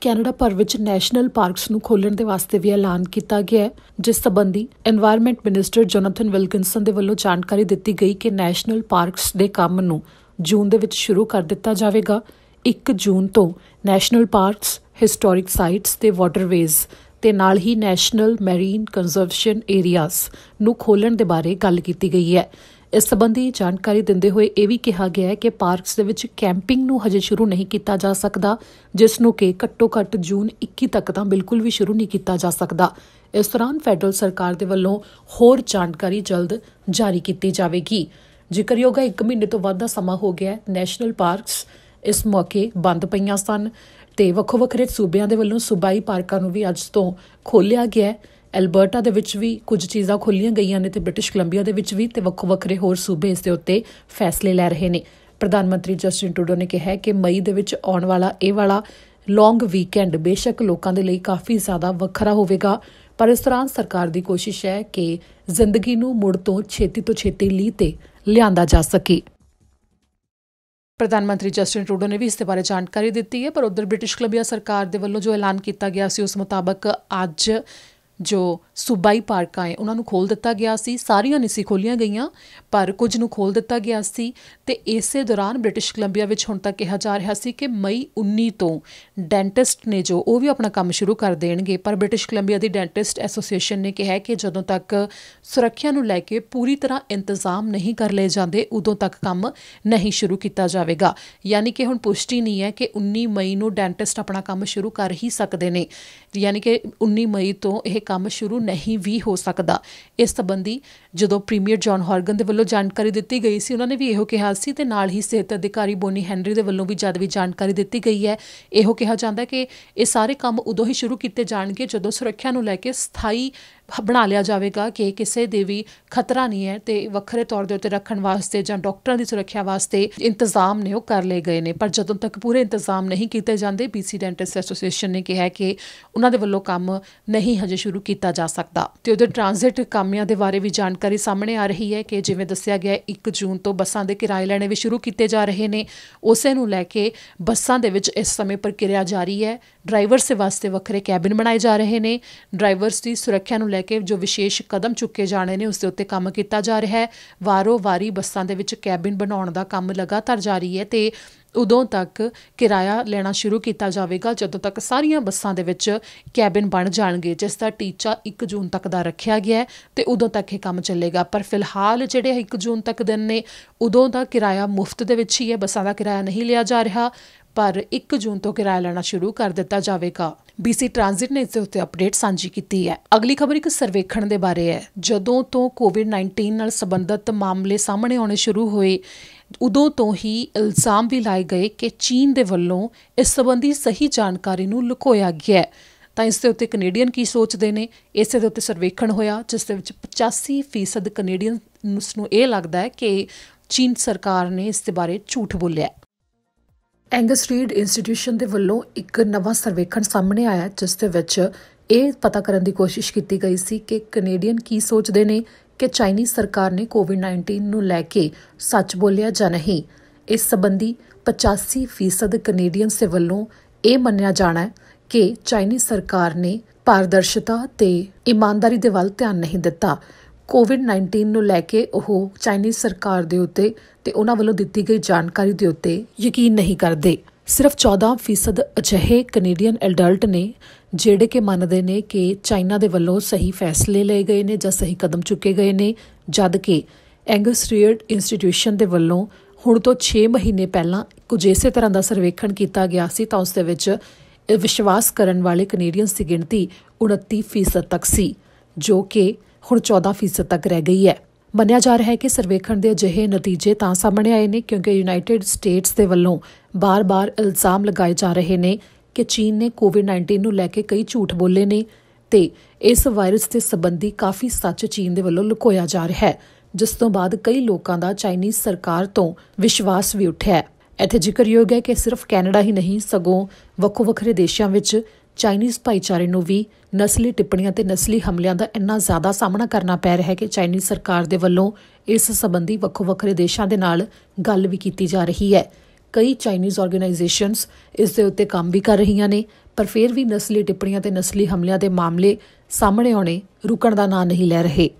ਕੈਨੇਡਾ ਭਰ ਵਿੱਚ ਨੈਸ਼ਨਲ ਪਾਰਕਸ ਨੂੰ ਖੋਲ੍ਹਣ ਦੇ ਵਾਸਤੇ ਵੀ ਐਲਾਨ ਕੀਤਾ ਗਿਆ ਹੈ, ਜਿਸ ਸੰਬੰਧੀ ਐਨਵਾਇਰਨਮੈਂਟ ਮਿਨਿਸਟਰ ਜੋਨਾਥਨ ਵਿਲਕਿੰਸਨ ਦੇ ਵੱਲੋਂ ਜਾਣਕਾਰੀ ਦਿੱਤੀ ਗਈ ਕਿ ਨੈਸ਼ਨਲ ਪਾਰਕਸ ਦੇ ਕੰਮ ਨੂੰ ਜੂਨ ਦੇ ਵਿੱਚ ਸ਼ੁਰੂ ਕਰ ਦਿੱਤਾ ਜਾਵੇਗਾ। 1 ਜੂਨ ਤੋਂ ਨੈਸ਼ਨਲ ਪਾਰਕਸ, ਹਿਸਟੋਰਿਕ ਸਾਈਟਸ ਤੇ ਵਾਟਰਵੇਜ਼ ਤੇ ਨਾਲ ਹੀ ਨੈਸ਼ਨਲ ਮੈਰੀਨ ਕੰਜ਼ਰਵੇਸ਼ਨ ਏਰੀਆਜ਼ ਨੂੰ ਖੋਲ੍ਹਣ ਦੇ ਬਾਰੇ ਗੱਲ ਕੀਤੀ ਗਈ ਹੈ। ਇਸ ਸੰਬੰਧੀ ਜਾਣਕਾਰੀ ਦਿੰਦੇ ਹੋਏ ਇਹ ਵੀ ਕਿਹਾ ਗਿਆ ਹੈ ਕਿ ਪਾਰਕਸ ਦੇ ਵਿੱਚ ਕੈਂਪਿੰਗ ਨੂੰ ਹਜੇ ਸ਼ੁਰੂ ਨਹੀਂ ਕੀਤਾ ਜਾ ਸਕਦਾ, ਜਿਸ ਨੂੰ ਕਿ ਘੱਟੋ-ਘੱਟ ਜੂਨ 21 ਤੱਕ ਤਾਂ ਬਿਲਕੁਲ ਵੀ ਸ਼ੁਰੂ ਨਹੀਂ ਕੀਤਾ ਜਾ ਸਕਦਾ। ਇਸ ਦੌਰਾਨ ਫੈਡਰਲ ਸਰਕਾਰ ਦੇ ਵੱਲੋਂ ਹੋਰ ਜਾਣਕਾਰੀ ਜਲਦ ਜਾਰੀ ਕੀਤੀ ਜਾਵੇਗੀ। ਜ਼ਿਕਰਯੋਗ ਹੈ 1 ਮਹੀਨੇ ਤੋਂ ਵੱਧ ਦਾ ਸਮਾਂ ਹੋ ਗਿਆ ਨੈਸ਼ਨਲ ਪਾਰਕਸ ਇਸ ਮੌਕੇ ਬੰਦ ਪਈਆਂ ਸਨ ਤੇ ਵੱਖੋ-ਵੱਖਰੇ ਸੂਬਿਆਂ ਦੇ ਵੱਲੋਂ ਸੂਬਾਈ ਪਾਰਕਾਂ ਨੂੰ ਵੀ ਅੱਜ ਤੋਂ ਖੋਲ੍ਹਿਆ ਗਿਆ ਹੈ। ਐਲਬਰਟਾ ਦੇ ਵਿੱਚ ਵੀ ਕੁਝ ਚੀਜ਼ਾਂ ਖੋਲ੍ਹੀਆਂ ਗਈਆਂ ਨੇ ਤੇ ਬ੍ਰਿਟਿਸ਼ ਕੋਲੰਬੀਆ ਦੇ ਵਿੱਚ ਵੀ, ਤੇ ਵੱਖੋ-ਵੱਖਰੇ ਹੋਰ ਸੂਬੇ ਇਸ ਦੇ ਉੱਤੇ ਫੈਸਲੇ ਲੈ ਰਹੇ ਨੇ। ਪ੍ਰਧਾਨ ਮੰਤਰੀ ਜਸਟਿਨ ਟਰੂਡੋ ਨੇ ਕਿਹਾ ਕਿ ਮਈ ਦੇ ਵਿੱਚ ਆਉਣ ਵਾਲਾ ਇਹ ਵਾਲਾ ਲੌਂਗ ਵੀਕਐਂਡ ਬੇਸ਼ੱਕ ਲੋਕਾਂ ਦੇ ਲਈ ਕਾਫੀ ਜ਼ਿਆਦਾ ਵੱਖਰਾ ਹੋਵੇਗਾ, ਪਰ ਇਸ ਦੌਰਾਨ ਸਰਕਾਰ ਦੀ ਕੋਸ਼ਿਸ਼ ਹੈ ਕਿ ਜ਼ਿੰਦਗੀ ਨੂੰ ਮੁੜ ਤੋਂ ਛੇਤੀ ਲੀਹ ਤੇ ਲਿਆਂਦਾ ਜਾ ਸਕੇ। ਪ੍ਰਧਾਨ ਮੰਤਰੀ ਜਸਟਿਨ ਟਰੂਡੋ ਨੇ ਵੀ ਇਸ ਦੇ ਬਾਰੇ ਜਾਣਕਾਰੀ ਦਿੱਤੀ ਹੈ, ਪਰ ਉੱਧਰ ਬ੍ਰਿਟਿਸ਼ ਕੋਲੰਬੀਆ ਸਰਕਾਰ ਦੇ ਵੱਲੋਂ ਜੋ ਐਲਾਨ ਕੀਤਾ ਗਿਆ ਸੀ ਉਸ ਮੁਤਾਬਕ ਅੱਜ ਜੋ ਸੂਬਾਈ ਪਾਰਕਾਂ ਹੈ ਉਹਨਾਂ ਨੂੰ ਖੋਲ੍ਹ ਦਿੱਤਾ ਗਿਆ ਸੀ। ਸਾਰੀਆਂ ਨਹੀਂ ਸੀ ਖੋਲ੍ਹੀਆਂ ਗਈਆਂ, ਪਰ ਕੁਝ ਨੂੰ ਖੋਲ੍ਹ ਦਿੱਤਾ ਗਿਆ ਸੀ। ਤੇ ਇਸੇ ਦੌਰਾਨ ਬ੍ਰਿਟਿਸ਼ ਕੋਲੰਬੀਆ ਵਿੱਚ ਹੁਣ ਤੱਕ ਕਿਹਾ ਜਾ ਰਿਹਾ ਸੀ ਕਿ ਮਈ 19 ਤੋਂ ਡੈਂਟਿਸਟ ਨੇ ਜੋ ਉਹ ਵੀ ਆਪਣਾ ਕੰਮ ਸ਼ੁਰੂ ਕਰ ਦੇਣਗੇ, ਪਰ ਬ੍ਰਿਟਿਸ਼ ਕੋਲੰਬੀਆ ਦੀ ਡੈਂਟਿਸਟ ਐਸੋਸੀਏਸ਼ਨ ਨੇ ਕਿਹਾ ਕਿ ਜਦੋਂ ਤੱਕ ਸੁਰੱਖਿਆ ਨੂੰ ਲੈ ਕੇ ਪੂਰੀ ਤਰ੍ਹਾਂ ਇੰਤਜ਼ਾਮ ਨਹੀਂ ਕਰ ਲਏ ਜਾਂਦੇ ਉਦੋਂ ਤੱਕ ਕੰਮ ਨਹੀਂ ਸ਼ੁਰੂ ਕੀਤਾ ਜਾਵੇਗਾ। ਯਾਨੀ ਕਿ ਹੁਣ ਪੁਸ਼ਟੀ ਨਹੀਂ ਹੈ ਕਿ 19 ਮਈ ਨੂੰ ਡੈਂਟਿਸਟ ਆਪਣਾ ਕੰਮ ਸ਼ੁਰੂ ਕਰ ਹੀ ਸਕਦੇ ਨੇ, ਯਾਨੀ ਕਿ 19 ਮਈ ਤੋਂ ਇਹ ਕੰਮ ਸ਼ੁਰੂ ਨਹੀਂ ਵੀ ਹੋ ਸਕਦਾ। ਇਸ ਸੰਬੰਧੀ ਜਦੋਂ ਪ੍ਰੀਮੀਅਰ ਜੌਨ ਹੌਰਗਨ ਦੇ ਵੱਲੋਂ ਜਾਣਕਾਰੀ ਦਿੱਤੀ ਗਈ ਸੀ ਉਹਨਾਂ ਨੇ ਵੀ ਇਹੋ ਕਿਹਾ ਸੀ, ਤੇ ਨਾਲ ਹੀ ਸਿਹਤ ਅਧਿਕਾਰੀ ਬੋਨੀ ਹੈਨਰੀ ਦੇ ਵੱਲੋਂ ਵੀ ਜਦ ਵੀ ਜਾਣਕਾਰੀ ਦਿੱਤੀ ਗਈ ਹੈ ਇਹੋ ਕਿਹਾ ਜਾਂਦਾ ਕਿ ਇਹ ਸਾਰੇ ਕੰਮ ਉਦੋਂ ਹੀ ਸ਼ੁਰੂ ਕੀਤੇ ਜਾਣਗੇ ਜਦੋਂ ਸੁਰੱਖਿਆ ਨੂੰ ਲੈ ਕੇ ਸਥਾਈ ਬਣਾ ਲਿਆ ਜਾਵੇਗਾ ਕਿ ਕਿਸੇ ਦੇ ਵੀ ਖਤਰਾ ਨਹੀਂ ਹੈ ਤੇ ਵੱਖਰੇ ਤੌਰ ਦੇ ਉੱਤੇ ਰੱਖਣ ਵਾਸਤੇ ਜਾਂ ਡਾਕਟਰਾਂ ਦੀ ਸੁਰੱਖਿਆ ਵਾਸਤੇ ਇੰਤਜ਼ਾਮ ਨੇ ਉਹ ਕਰ ਲਏ ਗਏ ਨੇ। ਪਰ ਜਦੋਂ ਤੱਕ ਪੂਰੇ ਇੰਤਜ਼ਾਮ ਨਹੀਂ ਕੀਤੇ ਜਾਂਦੇ, BC ਡੈਂਟਿਸਟ ਐਸੋਸੀਏਸ਼ਨ ਨੇ ਕਿਹਾ ਕਿ ਉਹਨਾਂ ਦੇ ਵੱਲੋਂ ਕੰਮ ਨਹੀਂ ਹਜੇ ਸ਼ੁਰੂ ਕੀਤਾ ਜਾ ਸਕਦਾ। ਤੇ ਉਹਦੇ ਟ੍ਰਾਂਜ਼ਿਟ ਕਾਮਿਆਂ ਦੇ ਬਾਰੇ ਵੀ ਜਾਣਕਾਰੀ ਸਾਹਮਣੇ ਆ ਰਹੀ ਹੈ ਕਿ ਜਿਵੇਂ ਦੱਸਿਆ ਗਿਆ 1 ਜੂਨ ਤੋਂ ਬੱਸਾਂ ਦੇ ਕਿਰਾਏ ਲੈਣੇ ਵੀ ਸ਼ੁਰੂ ਕੀਤੇ ਜਾ ਰਹੇ ਨੇ। ਉਸੇ ਨੂੰ ਲੈ ਕੇ ਬੱਸਾਂ ਦੇ ਵਿੱਚ ਇਸ ਸਮੇਂ ਪ੍ਰਕਿਰਿਆ ਜਾਰੀ ਹੈ। ਡਰਾਈਵਰਸ ਦੇ ਵਾਸਤੇ ਵੱਖਰੇ ਕੈਬਿਨ ਬਣਾਏ ਜਾ ਰਹੇ ਨੇ। ਡਰਾਈਵਰਸ ਦੀ ਸੁਰੱਖਿਆ ਨੂੰ ਲੈ ਕੇ ਜੋ ਵਿਸ਼ੇਸ਼ ਕਦਮ ਚੁੱਕੇ ਜਾਣੇ ਨੇ ਉਸ ਦੇ ਉੱਤੇ ਕੰਮ ਕੀਤਾ ਜਾ ਰਿਹਾ ਹੈ। ਵਾਰੋ ਵਾਰੀ ਬੱਸਾਂ ਦੇ ਵਿੱਚ ਕੈਬਿਨ ਬਣਾਉਣ ਦਾ ਕੰਮ ਲਗਾਤਾਰ ਜਾਰੀ ਹੈ ਤੇ ਉਦੋਂ ਤੱਕ ਕਿਰਾਇਆ ਲੈਣਾ ਸ਼ੁਰੂ ਕੀਤਾ ਜਾਵੇਗਾ ਜਦੋਂ ਤੱਕ ਸਾਰੀਆਂ ਬੱਸਾਂ ਦੇ ਵਿੱਚ ਕੈਬਿਨ ਬਣ ਜਾਣਗੇ, ਜਿਸ ਦਾ ਟੀਚਾ 1 ਜੂਨ ਤੱਕ ਦਾ ਰੱਖਿਆ ਗਿਆ ਹੈ ਤੇ ਉਦੋਂ ਤੱਕ ਇਹ ਕੰਮ ਚੱਲੇਗਾ। ਪਰ ਫਿਲਹਾਲ ਜਿਹੜੇ 1 ਜੂਨ ਤੱਕ ਦਿਨ ਨੇ ਉਦੋਂ ਦਾ ਕਿਰਾਇਆ ਮੁਫਤ ਦੇ ਵਿੱਚ ਹੀ ਹੈ, ਬੱਸਾਂ ਦਾ ਕਿਰਾਇਆ ਨਹੀਂ ਲਿਆ ਜਾ ਰਿਹਾ। ਪਰ 1 ਜੂਨ ਤੋਂ ਕਿਰਾਇਆ ਲੈਣਾ ਸ਼ੁਰੂ ਕਰ ਦਿੱਤਾ ਜਾਵੇਗਾ। BC ਟ੍ਰਾਂਜ਼ਿਟ ਨੇ ਇਸ ਦੇ ਉੱਤੇ ਅਪਡੇਟ ਸਾਂਝੀ ਕੀਤੀ ਹੈ। ਅਗਲੀ ਖਬਰ ਇੱਕ ਸਰਵੇਖਣ ਦੇ ਬਾਰੇ ਹੈ। ਜਦੋਂ ਤੋਂ COVID-19 ਨਾਲ ਸੰਬੰਧਿਤ ਮਾਮਲੇ ਸਾਹਮਣੇ ਆਉਣੇ ਸ਼ੁਰੂ ਹੋਏ, ਉਦੋਂ ਤੋਂ ਹੀ ਇਲਜ਼ਾਮ ਵੀ ਲਾਏ ਗਏ ਕਿ ਚੀਨ ਦੇ ਵੱਲੋਂ ਇਸ ਸੰਬੰਧੀ ਸਹੀ ਜਾਣਕਾਰੀ ਨੂੰ ਲੁਕੋਇਆ ਗਿਆ। ਤਾਂ ਇਸ ਦੇ ਉੱਤੇ ਕੈਨੇਡੀਅਨ ਕੀ ਸੋਚਦੇ ਨੇ, ਇਸੇ ਦੇ ਉੱਤੇ ਸਰਵੇਖਣ ਹੋਇਆ ਜਿਸ ਦੇ ਵਿੱਚ 85% ਕੈਨੇਡੀਅਨਸ ਨੂੰ ਇਹ ਲੱਗਦਾ ਹੈ ਕਿ ਚੀਨ ਸਰਕਾਰ ਨੇ ਇਸ ਦੇ ਬਾਰੇ ਝੂਠ ਬੋਲਿਆ। ਐਂਗਸ ਰੀਡ ਇੰਸਟੀਟਿਊਸ਼ਨ ਦੇ ਵੱਲੋਂ ਇੱਕ ਨਵਾਂ ਸਰਵੇਖਣ ਸਾਹਮਣੇ ਆਇਆ ਜਿਸ ਦੇ ਵਿੱਚ ਇਹ ਪਤਾ ਕਰਨ ਦੀ ਕੋਸ਼ਿਸ਼ ਕੀਤੀ ਗਈ ਸੀ ਕਿ ਕੈਨੇਡੀਅਨ ਕੀ ਸੋਚਦੇ ਨੇ ਕਿ ਚਾਈਨੀਜ਼ ਸਰਕਾਰ ਨੇ COVID-19 ਨੂੰ ਲੈ ਕੇ ਸੱਚ ਬੋਲਿਆ ਜਾਂ ਨਹੀਂ। ਇਸ ਸੰਬੰਧੀ 85% ਕੈਨੇਡੀਅਨਸ ਦੇ ਵੱਲੋਂ ਇਹ ਮੰਨਿਆ ਜਾਣਾ ਕਿ ਚਾਈਨੀਜ਼ ਸਰਕਾਰ ਨੇ ਪਾਰਦਰਸ਼ਤਾ ਤੇ ਇਮਾਨਦਾਰੀ ਦੇ ਵੱਲ ਧਿਆਨ ਨਹੀਂ ਦਿੱਤਾ। COVID-19 ਨੂੰ ਲੈ ਕੇ ਉਹ ਚਾਈਨੀਜ਼ ਸਰਕਾਰ ਦੇ ਉੱਤੇ ਤੇ ਉਹਨਾਂ ਵੱਲੋਂ ਦਿੱਤੀ ਗਈ ਜਾਣਕਾਰੀ ਦੇ ਉੱਤੇ ਯਕੀਨ ਨਹੀਂ ਕਰਦੇ। ਸਿਰਫ 14% ਅਜਿਹੇ ਕੈਨੇਡੀਅਨ ਐਡਲਟ ਨੇ ਜਿਹੜੇ ਕਿ ਮੰਨਦੇ ਨੇ ਕਿ ਚਾਈਨਾ ਦੇ ਵੱਲੋਂ ਸਹੀ ਫੈਸਲੇ ਲਏ ਗਏ ਨੇ ਜਾਂ ਸਹੀ ਕਦਮ ਚੁੱਕੇ ਗਏ ਨੇ, ਜਦ ਕਿ ਐਂਗਸ ਰੀਡ ਇੰਸਟੀਟਿਊਸ਼ਨ ਦੇ ਵੱਲੋਂ ਹੁਣ ਤੋਂ 6 ਮਹੀਨੇ ਪਹਿਲਾਂ ਕੁਝ ਇਸੇ ਤਰ੍ਹਾਂ ਦਾ ਸਰਵੇਖਣ ਕੀਤਾ ਗਿਆ ਸੀ ਤਾਂ ਉਸ ਦੇ ਵਿੱਚ ਵਿਸ਼ਵਾਸ ਕਰਨ ਵਾਲੇ ਕੈਨੇਡੀਅਨਸ ਦੀ ਗਿਣਤੀ 29% ਤੱਕ ਸੀ, ਜੋ ਕਿ ਹੁਣ 14% ਤੱਕ ਰਹਿ ਗਈ ਹੈ। ਮੰਨਿਆ ਜਾ ਰਿਹਾ ਹੈ ਕਿ ਸਰਵੇਖਣ ਦੇ ਅਜਿਹੇ ਨਤੀਜੇ ਤਾਂ ਸਾਹਮਣੇ ਆਏ ਨੇ ਕਿਉਂਕਿ ਯੂਨਾਈਟਿਡ ਸਟੇਟਸ ਦੇ ਵੱਲੋਂ ਬਾਰ-ਬਾਰ ਇਲਜ਼ਾਮ ਲਗਾਏ ਜਾ ਰਹੇ ਨੇ ਕਿ ਚੀਨ ਨੇ COVID-19 ਨੂੰ ਲੈ ਕੇ ਕਈ ਝੂਠ ਬੋਲੇ ਨੇ ਤੇ ਇਸ ਵਾਇਰਸ ਦੇ ਸੰਬੰਧੀ ਕਾਫੀ ਸੱਚ ਚੀਨ ਦੇ ਵੱਲੋਂ ਲੁਕੋਇਆ ਜਾ ਰਿਹਾ ਹੈ, ਜਿਸ ਤੋਂ ਬਾਅਦ ਕਈ ਲੋਕਾਂ ਦਾ ਚਾਈਨੀਜ਼ ਸਰਕਾਰ ਤੋਂ ਵਿਸ਼ਵਾਸ ਵੀ ਉੱਠਿਆ ਹੈ। ਇੱਥੇ ਜ਼ਿਕਰਯੋਗ ਹੈ ਕਿ ਸਿਰਫ ਕੈਨੇਡਾ ਹੀ ਨਹੀਂ ਸਗੋਂ ਵੱਖੋ-ਵੱਖਰੇ ਦੇਸ਼ਾਂ ਵਿੱਚ ਚਾਈਨੀਜ਼ ਭਾਈਚਾਰੇ ਨੂੰ ਵੀ ਨਸਲੀ ਟਿੱਪਣੀਆਂ ਤੇ ਨਸਲੀ ਹਮਲਿਆਂ ਦਾ ਇੰਨਾ ਜ਼ਿਆਦਾ ਸਾਹਮਣਾ ਕਰਨਾ ਪੈ ਰਿਹਾ ਹੈ ਕਿ ਚਾਈਨੀਜ਼ ਸਰਕਾਰ ਦੇ ਵੱਲੋਂ ਇਸ ਸੰਬੰਧੀ ਵੱਖੋ-ਵੱਖਰੇ ਦੇਸ਼ਾਂ ਦੇ ਨਾਲ ਗੱਲ ਵੀ ਕੀਤੀ ਜਾ ਰਹੀ ਹੈ। ਕਈ ਚਾਈਨੀਜ਼ ਆਰਗੇਨਾਈਜੇਸ਼ਨਸ ਇਸ ਦੇ ਉੱਤੇ ਕੰਮ ਵੀ ਕਰ ਰਹੀਆਂ ਨੇ, ਪਰ ਫਿਰ ਵੀ ਨਸਲੀ ਟਿੱਪਣੀਆਂ ਤੇ ਨਸਲੀ ਹਮਲਿਆਂ ਦੇ ਮਾਮਲੇ ਸਾਹਮਣੇ ਆਉਣੇ ਰੁਕਣ ਦਾ ਨਾਂ ਨਹੀਂ ਲੈ ਰਹੇ।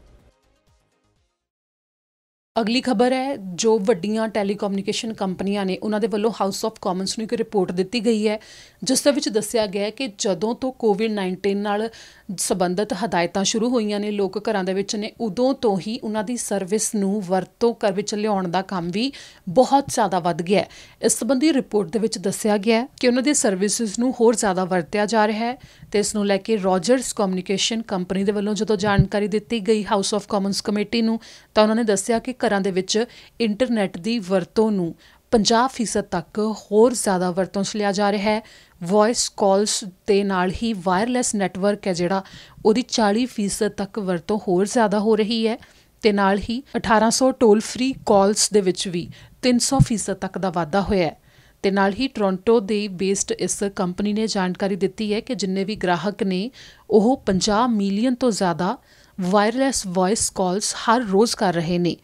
ਅਗਲੀ ਖਬਰ ਹੈ ਜੋ ਵੱਡੀਆਂ ਟੈਲੀਕਮਿਊਨੀਕੇਸ਼ਨ ਕੰਪਨੀਆਂ ਨੇ ਉਹਨਾਂ ਦੇ ਵੱਲੋਂ ਹਾਊਸ ਆਫ ਕਾਮਨਸ ਨੂੰ ਇੱਕ ਰਿਪੋਰਟ ਦਿੱਤੀ ਗਈ ਹੈ ਜਿਸ ਦੇ ਵਿੱਚ ਦੱਸਿਆ ਗਿਆ ਕਿ ਜਦੋਂ ਤੋਂ COVID-19 ਨਾਲ ਸੰਬੰਧਿਤ ਹਦਾਇਤਾਂ ਸ਼ੁਰੂ ਹੋਈਆਂ ਨੇ, ਲੋਕ ਘਰਾਂ ਦੇ ਵਿੱਚ ਨੇ, ਉਦੋਂ ਤੋਂ ਹੀ ਉਹਨਾਂ ਦੀ ਸਰਵਿਸ ਨੂੰ ਵਰਤੋਂ ਕਰ ਵਿੱਚ ਲਿਆਉਣ ਦਾ ਕੰਮ ਵੀ ਬਹੁਤ ਜ਼ਿਆਦਾ ਵੱਧ ਗਿਆ। ਇਸ ਸੰਬੰਧੀ ਰਿਪੋਰਟ ਦੇ ਵਿੱਚ ਦੱਸਿਆ ਗਿਆ ਕਿ ਉਹਨਾਂ ਦੀ ਸਰਵਿਸਿਜ਼ ਨੂੰ ਹੋਰ ਜ਼ਿਆਦਾ ਵਰਤਿਆ ਜਾ ਰਿਹਾ ਹੈ ਤੇ ਇਸ ਨੂੰ ਲੈ ਕੇ ਰੋਜਰਸ ਕਮਿਊਨੀਕੇਸ਼ਨ ਕੰਪਨੀ ਦੇ ਵੱਲੋਂ ਜਦੋਂ ਜਾਣਕਾਰੀ ਦਿੱਤੀ ਗਈ ਹਾਊਸ ਆਫ ਕਾਮਨਸ ਕਮੇਟੀ ਨੂੰ ਤਾਂ ਉਹਨਾਂ ਨੇ ਦੱਸਿਆ ਕਿ ਘਰਾਂ ਦੇ ਵਿੱਚ ਇੰਟਰਨੈਟ ਦੀ ਵਰਤੋਂ ਨੂੰ 50% ਤੱਕ ਹੋਰ ਜ਼ਿਆਦਾ ਵਰਤੋਂ 'ਚ ਲਿਆ ਜਾ ਰਿਹਾ ਹੈ। ਵੌਇਸ ਕਾਲਸ ਦੇ ਨਾਲ ਹੀ ਵਾਇਰਲੈਸ ਨੈਟਵਰਕ ਹੈ ਜਿਹੜਾ ਉਹਦੀ 40% ਤੱਕ ਵਰਤੋਂ ਹੋਰ ਜ਼ਿਆਦਾ ਹੋ ਰਹੀ ਹੈ ਤੇ ਨਾਲ ਹੀ 1800 ਟੋਲ ਫ੍ਰੀ ਕਾਲਸ ਦੇ ਵਿੱਚ ਵੀ 300% ਤੱਕ ਦਾ ਵਾਧਾ ਹੋਇਆ ਹੈ। ਤੇ ਨਾਲ ਹੀ ਟੋਰਾਂਟੋ ਦੇ ਬੇਸਡ ਇਸ ਕੰਪਨੀ ਨੇ ਜਾਣਕਾਰੀ ਦਿੱਤੀ ਹੈ ਕਿ ਜਿੰਨੇ ਵੀ ਗ੍ਰਾਹਕ ਨੇ ਉਹ 50 ਮਿਲੀਅਨ ਤੋਂ ਜ਼ਿਆਦਾ ਵਾਇਰਲੈਸ ਵੌਇਸ ਕਾਲਸ ਹਰ ਰੋਜ਼ ਕਰ ਰਹੇ ਨੇ,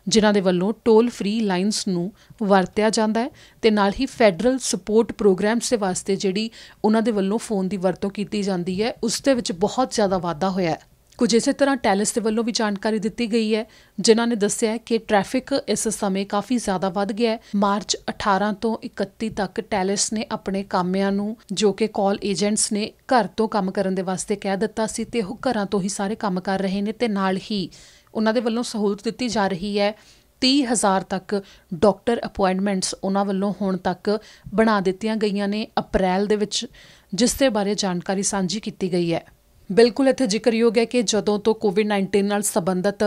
ਜਿਨ੍ਹਾਂ ਦੇ ਵੱਲੋਂ ਟੋਲ ਫ੍ਰੀ ਲਾਈਨਸ ਨੂੰ ਵਰਤਿਆ ਜਾਂਦਾ ਹੈ ਤੇ ਨਾਲ ਹੀ ਫੈਡਰਲ ਸਪੋਰਟ ਪ੍ਰੋਗਰਾਮਸ ਦੇ ਵਾਸਤੇ ਜਿਹੜੀ ਉਹਨਾਂ ਦੇ ਵੱਲੋਂ ਫੋਨ ਦੀ ਵਰਤੋਂ ਕੀਤੀ ਜਾਂਦੀ ਹੈ ਉਸ ਦੇ ਵਿੱਚ ਬਹੁਤ ਜ਼ਿਆਦਾ ਵਾਧਾ ਹੋਇਆ ਹੈ। ਕੁਝ ਇਸੇ ਤਰ੍ਹਾਂ ਟੈਲਿਸ ਦੇ ਵੱਲੋਂ ਵੀ ਜਾਣਕਾਰੀ ਦਿੱਤੀ ਗਈ ਹੈ ਜਿਨ੍ਹਾਂ ਨੇ ਦੱਸਿਆ ਕਿ ਟ੍ਰੈਫਿਕ ਇਸ ਸਮੇਂ ਕਾਫੀ ਜ਼ਿਆਦਾ ਵੱਧ ਗਿਆ ਹੈ। ਮਾਰਚ 18 ਤੋਂ 31 ਤੱਕ ਟੈਲਿਸ ਨੇ ਆਪਣੇ ਕਾਮਿਆਂ ਨੂੰ ਜੋ ਕਿ ਕਾਲ ਏਜੰਟਸ ਨੇ ਘਰ ਤੋਂ ਕੰਮ ਕਰਨ ਦੇ ਵਾਸਤੇ ਕਹਿ ਦਿੱਤਾ ਸੀ ਤੇ ਉਹ ਘਰਾਂ ਤੋਂ ਹੀ ਸਾਰੇ ਕੰਮ ਕਰ ਰਹੇ ਨੇ ਤੇ ਨਾਲ ਹੀ ਉਹਨਾਂ ਦੇ ਵੱਲੋਂ ਸਹੂਲਤ ਦਿੱਤੀ ਜਾ ਰਹੀ ਹੈ 30,000 ਤੱਕ ਡਾਕਟਰ ਅਪੁਆਇੰਟਮੈਂਟਸ ਉਹਨਾਂ ਵੱਲੋਂ ਹੁਣ ਤੱਕ ਬਣਾ ਦਿੱਤੀਆਂ ਗਈਆਂ ਨੇ ਅਪ੍ਰੈਲ ਦੇ ਵਿੱਚ, ਜਿਸ ਦੇ ਬਾਰੇ ਜਾਣਕਾਰੀ ਸਾਂਝੀ ਕੀਤੀ ਗਈ ਹੈ। ਬਿਲਕੁਲ ਇੱਥੇ ਜ਼ਿਕਰਯੋਗ ਹੈ ਕਿ ਜਦੋਂ ਤੋਂ ਕੋਵਿਡ-19 ਨਾਲ ਸੰਬੰਧਿਤ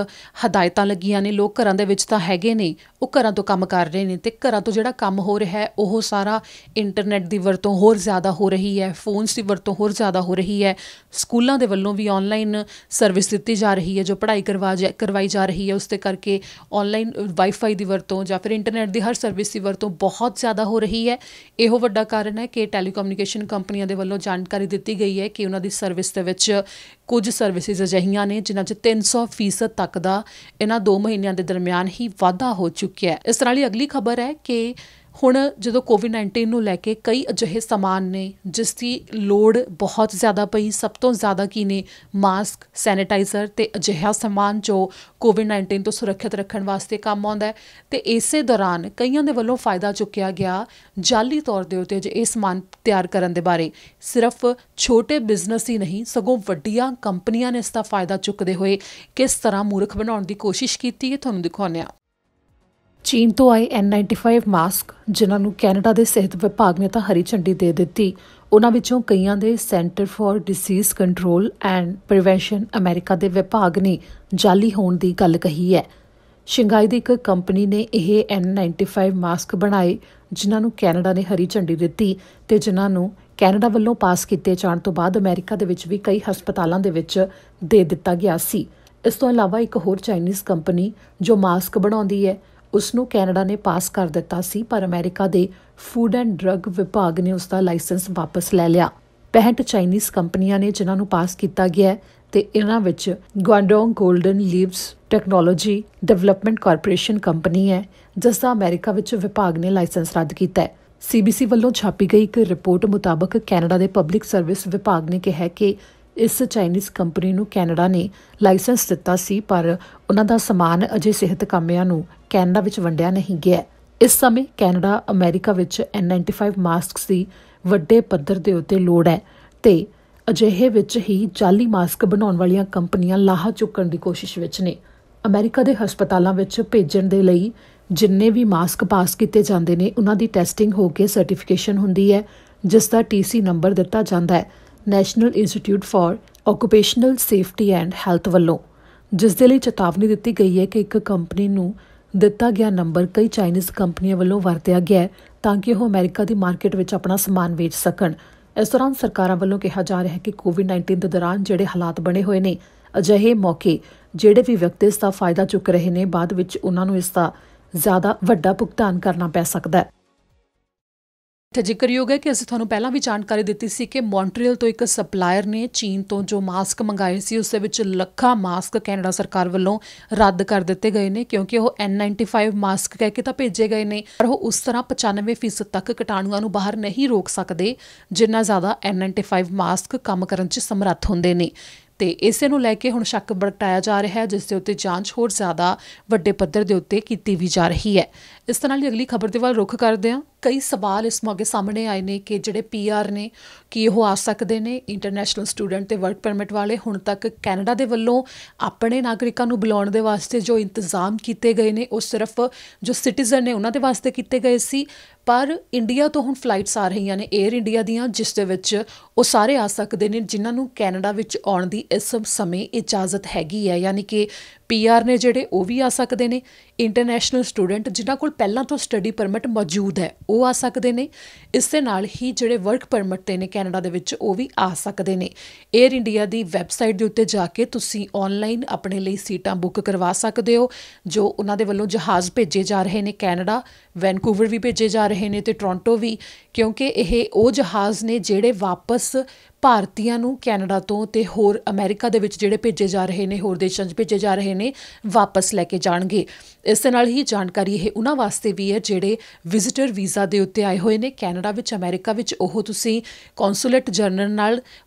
ਹਦਾਇਤਾਂ ਲੱਗੀਆਂ ਨੇ, ਲੋਕ ਘਰਾਂ ਦੇ ਵਿੱਚ ਤਾਂ ਹੈਗੇ ਨੇ, ਉਹ ਘਰਾਂ ਤੋਂ ਕੰਮ ਕਰ ਰਹੇ ਨੇ, ਤੇ ਘਰਾਂ ਤੋਂ ਜਿਹੜਾ ਕੰਮ ਹੋ ਰਿਹਾ ਹੈ ਉਹ ਸਾਰਾ ਇੰਟਰਨੈਟ ਦੀ ਵਰਤੋਂ ਹੋਰ ਜ਼ਿਆਦਾ ਹੋ ਰਹੀ ਹੈ, ਫੋਨਸ ਦੀ ਵਰਤੋਂ ਹੋਰ ਜ਼ਿਆਦਾ ਹੋ ਰਹੀ ਹੈ। ਸਕੂਲਾਂ ਦੇ ਵੱਲੋਂ ਵੀ ਆਨਲਾਈਨ ਸਰਵਿਸ ਦਿੱਤੀ ਜਾ ਰਹੀ ਹੈ, ਜੋ ਪੜ੍ਹਾਈ ਕਰਵਾਈ ਜਾ ਰਹੀ ਹੈ, ਉਸ ਦੇ ਕਰਕੇ ਆਨਲਾਈਨ ਵਾਈਫਾਈ ਦੀ ਵਰਤੋਂ ਜਾਂ ਫਿਰ ਇੰਟਰਨੈਟ ਦੀ ਹਰ ਸਰਵਿਸ ਦੀ ਵਰਤੋਂ ਬਹੁਤ ਜ਼ਿਆਦਾ ਹੋ ਰਹੀ ਹੈ। ਇਹੋ ਵੱਡਾ ਕਾਰਨ ਹੈ ਕਿ ਟੈਲੀਕਮਿਊਨੀਕੇਸ਼ਨ ਕੰਪਨੀਆਂ ਦੇ ਵੱਲੋਂ ਜਾਣਕਾਰੀ ਦਿੱਤੀ ਗਈ ਹੈ ਕਿ ਉਹਨਾਂ ਦੀ ਸਰਵਿਸ ਦੇ ਵਿੱਚ ਕੁਝ ਸਰਵਿਸਿਜ਼ ਅਜਿਹੀਆਂ ਨੇ ਜਿਨ੍ਹਾਂ 'ਚ 300% ਤੱਕ ਦਾ ਇਹਨਾਂ 2 ਮਹੀਨਿਆਂ ਦੇ ਦਰਮਿਆਨ ਹੀ ਵਾਧਾ ਹੋ ਚੁੱਕਿਆ ਹੈ। ਇਸ ਤਰ੍ਹਾਂ ਦੀ ਅਗਲੀ ਖਬਰ ਹੈ ਕਿ ਹੁਣ ਜਦੋਂ ਕੋਵਿਡ-19 ਨੂੰ ਲੈ ਕੇ ਕਈ ਅਜਿਹੇ ਸਮਾਨ ਨੇ ਜਿਸ ਦੀ ਲੋੜ ਬਹੁਤ ਜ਼ਿਆਦਾ ਪਈ। ਸਭ ਤੋਂ ਜ਼ਿਆਦਾ ਕੀ ਨੇ? ਮਾਸਕ, ਸੈਨੀਟਾਈਜ਼ਰ ਤੇ ਅਜਿਹਾ ਸਮਾਨ ਜੋ ਕੋਵਿਡ-19 ਤੋਂ ਸੁਰੱਖਿਅਤ ਰੱਖਣ ਵਾਸਤੇ ਕੰਮ ਆਉਂਦਾ ਹੈ। ਤੇ ਇਸੇ ਦੌਰਾਨ ਕਈਆਂ ਦੇ ਵੱਲੋਂ ਫਾਇਦਾ ਚੁੱਕਿਆ ਗਿਆ ਜਾਲੀ ਤੌਰ ਦੇ ਉੱਤੇ ਜੇ ਇਹ ਸਮਾਨ ਤਿਆਰ ਕਰਨ ਦੇ ਬਾਰੇ। ਸਿਰਫ ਛੋਟੇ ਬਿਜ਼ਨਸ ਹੀ ਨਹੀਂ ਸਗੋਂ ਵੱਡੀਆਂ ਕੰਪਨੀਆਂ ਨੇ ਇਸ ਦਾ ਫਾਇਦਾ ਚੁੱਕਦੇ ਹੋਏ ਕਿਸ ਤਰ੍ਹਾਂ ਮੂਰਖ ਬਣਾਉਣ ਦੀ ਕੋਸ਼ਿਸ਼ ਕੀਤੀ ਹੈ ਤੁਹਾਨੂੰ ਦਿਖਾਉਂਦੇ ਹਾਂ। ਚੀਨ ਤੋਂ ਆਏ N95 ਮਾਸਕ ਜਿਨ੍ਹਾਂ ਨੂੰ ਕੈਨੇਡਾ ਦੇ ਸਿਹਤ ਵਿਭਾਗ ਨੇ ਤਾਂ ਹਰੀ ਝੰਡੀ ਦੇ ਦਿੱਤੀ, ਉਹਨਾਂ ਵਿੱਚੋਂ ਕਈਆਂ ਦੇ centre for disease control and prevention America ਦੇ ਵਿਭਾਗ ਨੇ ਜਾਲੀ ਹੋਣ ਦੀ ਗੱਲ ਕਹੀ ਹੈ। ਸ਼ੰਘਾਈ ਦੀ ਇੱਕ ਕੰਪਨੀ ਨੇ ਇਹ N95 ਮਾਸਕ ਬਣਾਏ ਜਿਨ੍ਹਾਂ ਨੂੰ ਕੈਨੇਡਾ ਨੇ ਹਰੀ ਝੰਡੀ ਦਿੱਤੀ ਤੇ ਜਿਨ੍ਹਾਂ ਨੂੰ ਕੈਨੇਡਾ ਵੱਲੋਂ ਪਾਸ ਕੀਤੇ ਜਾਣ ਤੋਂ ਬਾਅਦ ਅਮਰੀਕਾ ਦੇ ਵਿੱਚ ਵੀ ਕਈ ਹਸਪਤਾਲਾਂ ਦੇ ਵਿੱਚ ਦੇ ਦਿੱਤਾ ਗਿਆ ਸੀ। ਇਸ ਤੋਂ ਇਲਾਵਾ ਇੱਕ ਹੋਰ ਚਾਈਨੀਜ਼ ਕੰਪਨੀ ਜੋ ਮਾਸਕ ਬਣਾਉਂਦੀ ਹੈ ਉਸ ਨੂੰ ਕੈਨੇਡਾ ਨੇ ਪਾਸ ਕਰ ਦਿੱਤਾ ਸੀ, ਪਰ ਅਮਰੀਕਾ ਦੇ ਫੂਡ ਐਂਡ ਡਰੱਗ ਵਿਭਾਗ ਨੇ ਉਸ ਦਾ ਲਾਇਸੈਂਸ ਵਾਪਸ ਲੈ ਲਿਆ। 65 ਚਾਈਨੀਜ਼ ਕੰਪਨੀਆਂ ਨੇ ਜਿਨ੍ਹਾਂ ਨੂੰ ਪਾਸ ਕੀਤਾ ਗਿਆ ਤੇ ਇਹਨਾਂ ਵਿੱਚ Guangdong golden leaves technology development corporation company ਹੈ ਜਿਸ ਦਾ ਅਮਰੀਕਾ ਵਿੱਚ ਵਿਭਾਗ ਨੇ ਲਾਇਸੈਂਸ ਰੱਦ ਕੀਤਾ ਹੈ। CBC ਵੱਲੋਂ ਛਾਪੀ ਗਈ ਇੱਕ ਰਿਪੋਰਟ ਮੁਤਾਬਕ ਕੈਨੇਡਾ ਦੇ ਪਬਲਿਕ ਸਰਵਿਸ ਵਿਭਾਗ ਨੇ ਕਿਹਾ ਕਿ ਇਸ ਚਾਈਨੀਜ਼ ਕੰਪਨੀ ਨੂੰ ਕੈਨੇਡਾ ਨੇ ਲਾਇਸੈਂਸ ਦਿੱਤਾ ਸੀ, ਪਰ ਉਹਨਾਂ ਦਾ ਸਮਾਨ ਅਜੇ ਸਿਹਤ ਕਾਮਿਆਂ ਨੂੰ ਕੈਨੇਡਾ ਵਿੱਚ ਵੰਡਿਆ ਨਹੀਂ ਗਿਆ। ਇਸ ਸਮੇਂ ਕੈਨੇਡਾ ਅਮਰੀਕਾ ਵਿੱਚ N95 ਮਾਸਕਸ ਦੀ ਵੱਡੇ ਪੱਧਰ ਦੇ ਉੱਤੇ ਲੋੜ ਹੈ ਤੇ ਅਜਿਹੇ ਵਿੱਚ ਹੀ ਜਾਲੀ ਮਾਸਕ ਬਣਾਉਣ ਵਾਲੀਆਂ ਕੰਪਨੀਆਂ ਲਾਹਾ ਚੁੱਕਣ ਦੀ ਕੋਸ਼ਿਸ਼ ਵਿੱਚ ਨੇ। ਅਮਰੀਕਾ ਦੇ ਹਸਪਤਾਲਾਂ ਵਿੱਚ ਭੇਜਣ ਦੇ ਲਈ ਜਿੰਨੇ ਵੀ ਮਾਸਕ ਪਾਸ ਕੀਤੇ ਜਾਂਦੇ ਨੇ ਉਹਨਾਂ ਦੀ ਟੈਸਟਿੰਗ ਹੋ ਕੇ ਸਰਟੀਫਿਕੇਸ਼ਨ ਹੁੰਦੀ ਹੈ ਜਿਸ ਦਾ TC ਨੰਬਰ ਦਿੱਤਾ ਜਾਂਦਾ ਹੈ national institute for occupational safety and health ਵੱਲੋਂ, ਜਿਸ ਦੇ ਲਈ ਚੇਤਾਵਨੀ ਦਿੱਤੀ ਗਈ ਹੈ ਕਿ ਇੱਕ ਕੰਪਨੀ ਨੂੰ ਦਿੱਤਾ ਗਿਆ ਨੰਬਰ ਕਈ ਚਾਈਨੀਜ਼ ਕੰਪਨੀਆਂ ਵੱਲੋਂ ਵਰਤਿਆ ਗਿਆ ਹੈ ਤਾਂ ਕਿ ਉਹ ਅਮਰੀਕਾ ਦੀ ਮਾਰਕੀਟ ਵਿੱਚ ਆਪਣਾ ਸਮਾਨ ਵੇਚ ਸਕਣ। ਇਸ ਦੌਰਾਨ ਸਰਕਾਰਾਂ ਵੱਲੋਂ ਕਿਹਾ ਜਾ ਰਿਹਾ ਹੈ ਕਿ ਕੋਵਿਡ-19 ਦੇ ਦੌਰਾਨ ਜਿਹੜੇ ਹਾਲਾਤ ਬਣੇ ਹੋਏ ਨੇ, ਅਜਿਹੇ ਮੌਕੇ ਜਿਹੜੇ ਵੀ ਵਿਅਕਤੀ ਇਸ ਦਾ ਫਾਇਦਾ ਚੁੱਕ ਰਹੇ ਨੇ ਬਾਅਦ ਵਿੱਚ ਉਹਨਾਂ ਨੂੰ ਇਸ ਦਾ ਜ਼ਿਆਦਾ ਵੱਡਾ ਭੁਗਤਾਨ ਕਰਨਾ ਪੈ ਸਕਦਾ ਹੈ। ਤੇ ਜ਼ਿਕਰਯੋਗ ਹੈ ਕਿ ਅਸੀਂ ਤੁਹਾਨੂੰ ਪਹਿਲਾਂ ਵੀ ਜਾਣਕਾਰੀ ਦਿੱਤੀ ਸੀ ਕਿ ਮੌਂਟਰੀਅਲ ਤੋਂ ਇੱਕ ਸਪਲਾਇਰ ਨੇ ਚੀਨ ਤੋਂ ਜੋ ਮਾਸਕ ਮੰਗਾਏ ਸੀ ਉਸ ਦੇ ਵਿੱਚ ਲੱਖਾਂ ਮਾਸਕ ਕੈਨੇਡਾ ਸਰਕਾਰ ਵੱਲੋਂ ਰੱਦ ਕਰ ਦਿੱਤੇ ਗਏ ਨੇ ਕਿਉਂਕਿ ਉਹ N95 ਮਾਸਕ ਕਹਿ ਕੇ ਤਾਂ ਭੇਜੇ ਗਏ ਨੇ ਪਰ ਉਹ ਉਸ ਤਰ੍ਹਾਂ 95% ਤੱਕ ਕੀਟਾਣੂਆਂ ਨੂੰ ਬਾਹਰ ਨਹੀਂ ਰੋਕ ਸਕਦੇ ਜਿੰਨਾ ਜ਼ਿਆਦਾ N95 ਮਾਸਕ ਕੰਮ ਕਰਨ 'ਚ ਸਮਰੱਥ ਹੁੰਦੇ ਨੇ। ਤੇ ਇਸੇ ਨੂੰ ਲੈ ਕੇ ਹੁਣ ਸ਼ੱਕ ਪ੍ਰਗਟਾਇਆ ਜਾ ਰਿਹਾ ਹੈ ਜਿਸ ਦੇ ਉੱਤੇ ਜਾਂਚ ਹੋਰ ਜ਼ਿਆਦਾ ਵੱਡੇ ਪੱਧਰ ਦੇ ਉੱਤੇ ਕੀਤੀ ਵੀ ਜਾ ਰਹੀ ਹੈ। ਇਸ ਤਰ੍ਹਾਂ ਦੀ ਅਗਲੀ ਖਬਰ ਦੇ ਵੱਲ ਰੁਖ ਕਰਦੇ ਹਾਂ। ਕਈ ਸਵਾਲ ਇਸ ਮੌਕੇ ਸਾਹਮਣੇ ਆਏ ਨੇ ਕਿ ਜਿਹੜੇ PR ਨੇ ਕੀ ਉਹ ਆ ਸਕਦੇ ਨੇ ਇੰਟਰਨੈਸ਼ਨਲ ਸਟੂਡੈਂਟ ਤੇ ਵਰਕ ਪਰਮਿਟ ਵਾਲੇ। ਹੁਣ ਤੱਕ ਕੈਨੇਡਾ ਦੇ ਵੱਲੋਂ ਆਪਣੇ ਨਾਗਰਿਕਾਂ ਨੂੰ ਬੁਲਾਉਣ ਦੇ ਵਾਸਤੇ ਜੋ ਇੰਤਜ਼ਾਮ ਕੀਤੇ ਗਏ ਨੇ ਉਹ ਸਿਰਫ ਜੋ ਸਿਟੀਜ਼ਨ ਨੇ ਉਹਨਾਂ ਦੇ ਵਾਸਤੇ ਕੀਤੇ ਗਏ ਸੀ, ਪਰ ਇੰਡੀਆ ਤੋਂ ਹੁਣ ਫਲਾਈਟਸ ਆ ਰਹੀਆਂ ਨੇ ਏਅਰ ਇੰਡੀਆ ਦੀਆਂ ਜਿਸ ਦੇ ਵਿੱਚ ਉਹ ਸਾਰੇ ਆ ਸਕਦੇ ਨੇ ਜਿਨ੍ਹਾਂ ਨੂੰ ਕੈਨੇਡਾ ਵਿੱਚ ਆਉਣ ਦੀ ਇਸ ਸਮੇਂ ਇਜਾਜ਼ਤ ਹੈਗੀ ਹੈ। ਯਾਨੀ ਕਿ PR ਨੇ ਜਿਹੜੇ ਉਹ ਵੀ ਆ ਸਕਦੇ ਨੇ, ਇੰਟਰਨੈਸ਼ਨਲ ਸਟੂਡੈਂਟ ਜਿਨ੍ਹਾਂ ਕੋਲ ਪਹਿਲਾਂ ਤੋਂ ਸਟੱਡੀ ਪਰਮਿਟ ਮੌਜੂਦ ਹੈ ਉਹ ਆ ਸਕਦੇ ਨੇ, ਇਸ ਦੇ ਨਾਲ ਹੀ ਜਿਹੜੇ ਵਰਕ ਪਰਮਿਟ 'ਤੇ ਨੇ ਕੈਨੇਡਾ ਦੇ ਵਿੱਚ ਉਹ ਵੀ ਆ ਸਕਦੇ ਨੇ। ਏਅਰ ਇੰਡੀਆ ਦੀ ਵੈਬਸਾਈਟ ਦੇ ਉੱਤੇ ਜਾ ਕੇ ਤੁਸੀਂ ਆਨਲਾਈਨ ਆਪਣੇ ਲਈ ਸੀਟਾਂ ਬੁੱਕ ਕਰਵਾ ਸਕਦੇ ਹੋ। ਜੋ ਉਹਨਾਂ ਦੇ ਵੱਲੋਂ ਜਹਾਜ਼ ਭੇਜੇ ਜਾ ਰਹੇ ਨੇ ਕੈਨੇਡਾ, ਵੈਨਕੂਵਰ ਵੀ ਭੇਜੇ ਜਾ ਰਹੇ ਨੇ ਤੇ ਟੋਰਾਂਟੋ ਵੀ, ਕਿਉਂਕਿ ਇਹ ਉਹ ਜਹਾਜ਼ ਨੇ ਜਿਹੜੇ ਵਾਪਸ ਭਾਰਤੀਆਂ ਨੂੰ ਕੈਨੇਡਾ ਤੋਂ ਤੇ ਹੋਰ ਅਮਰੀਕਾ ਦੇ ਵਿੱਚ ਜਿਹੜੇ ਭੇਜੇ ਜਾ ਰਹੇ ਨੇ ਹੋਰ ਦੇਸ਼ਾਂ 'ਚ ਭੇਜੇ ਜਾ ਰਹੇ ਨੇ ਵਾਪਸ ਲੈ ਕੇ ਜਾਣਗੇ। ਇਸ ਦੇ ਨਾਲ ਹੀ ਜਾਣਕਾਰੀ ਇਹ ਉਹਨਾਂ ਵਾਸਤੇ ਵੀ ਹੈ ਜਿਹੜੇ ਵਿਜ਼ਿਟਰ ਵੀਜ਼ਾ ਦੇ ਉੱਤੇ ਆਏ ਹੋਏ ਨੇ ਕੈਨੇਡਾ ਵਿੱਚ ਅਮਰੀਕਾ ਵਿੱਚ। ਉਹ ਤੁਸੀਂ ਕੌਂਸੂਲੇਟ ਜਨਰਲ ਨਾਲ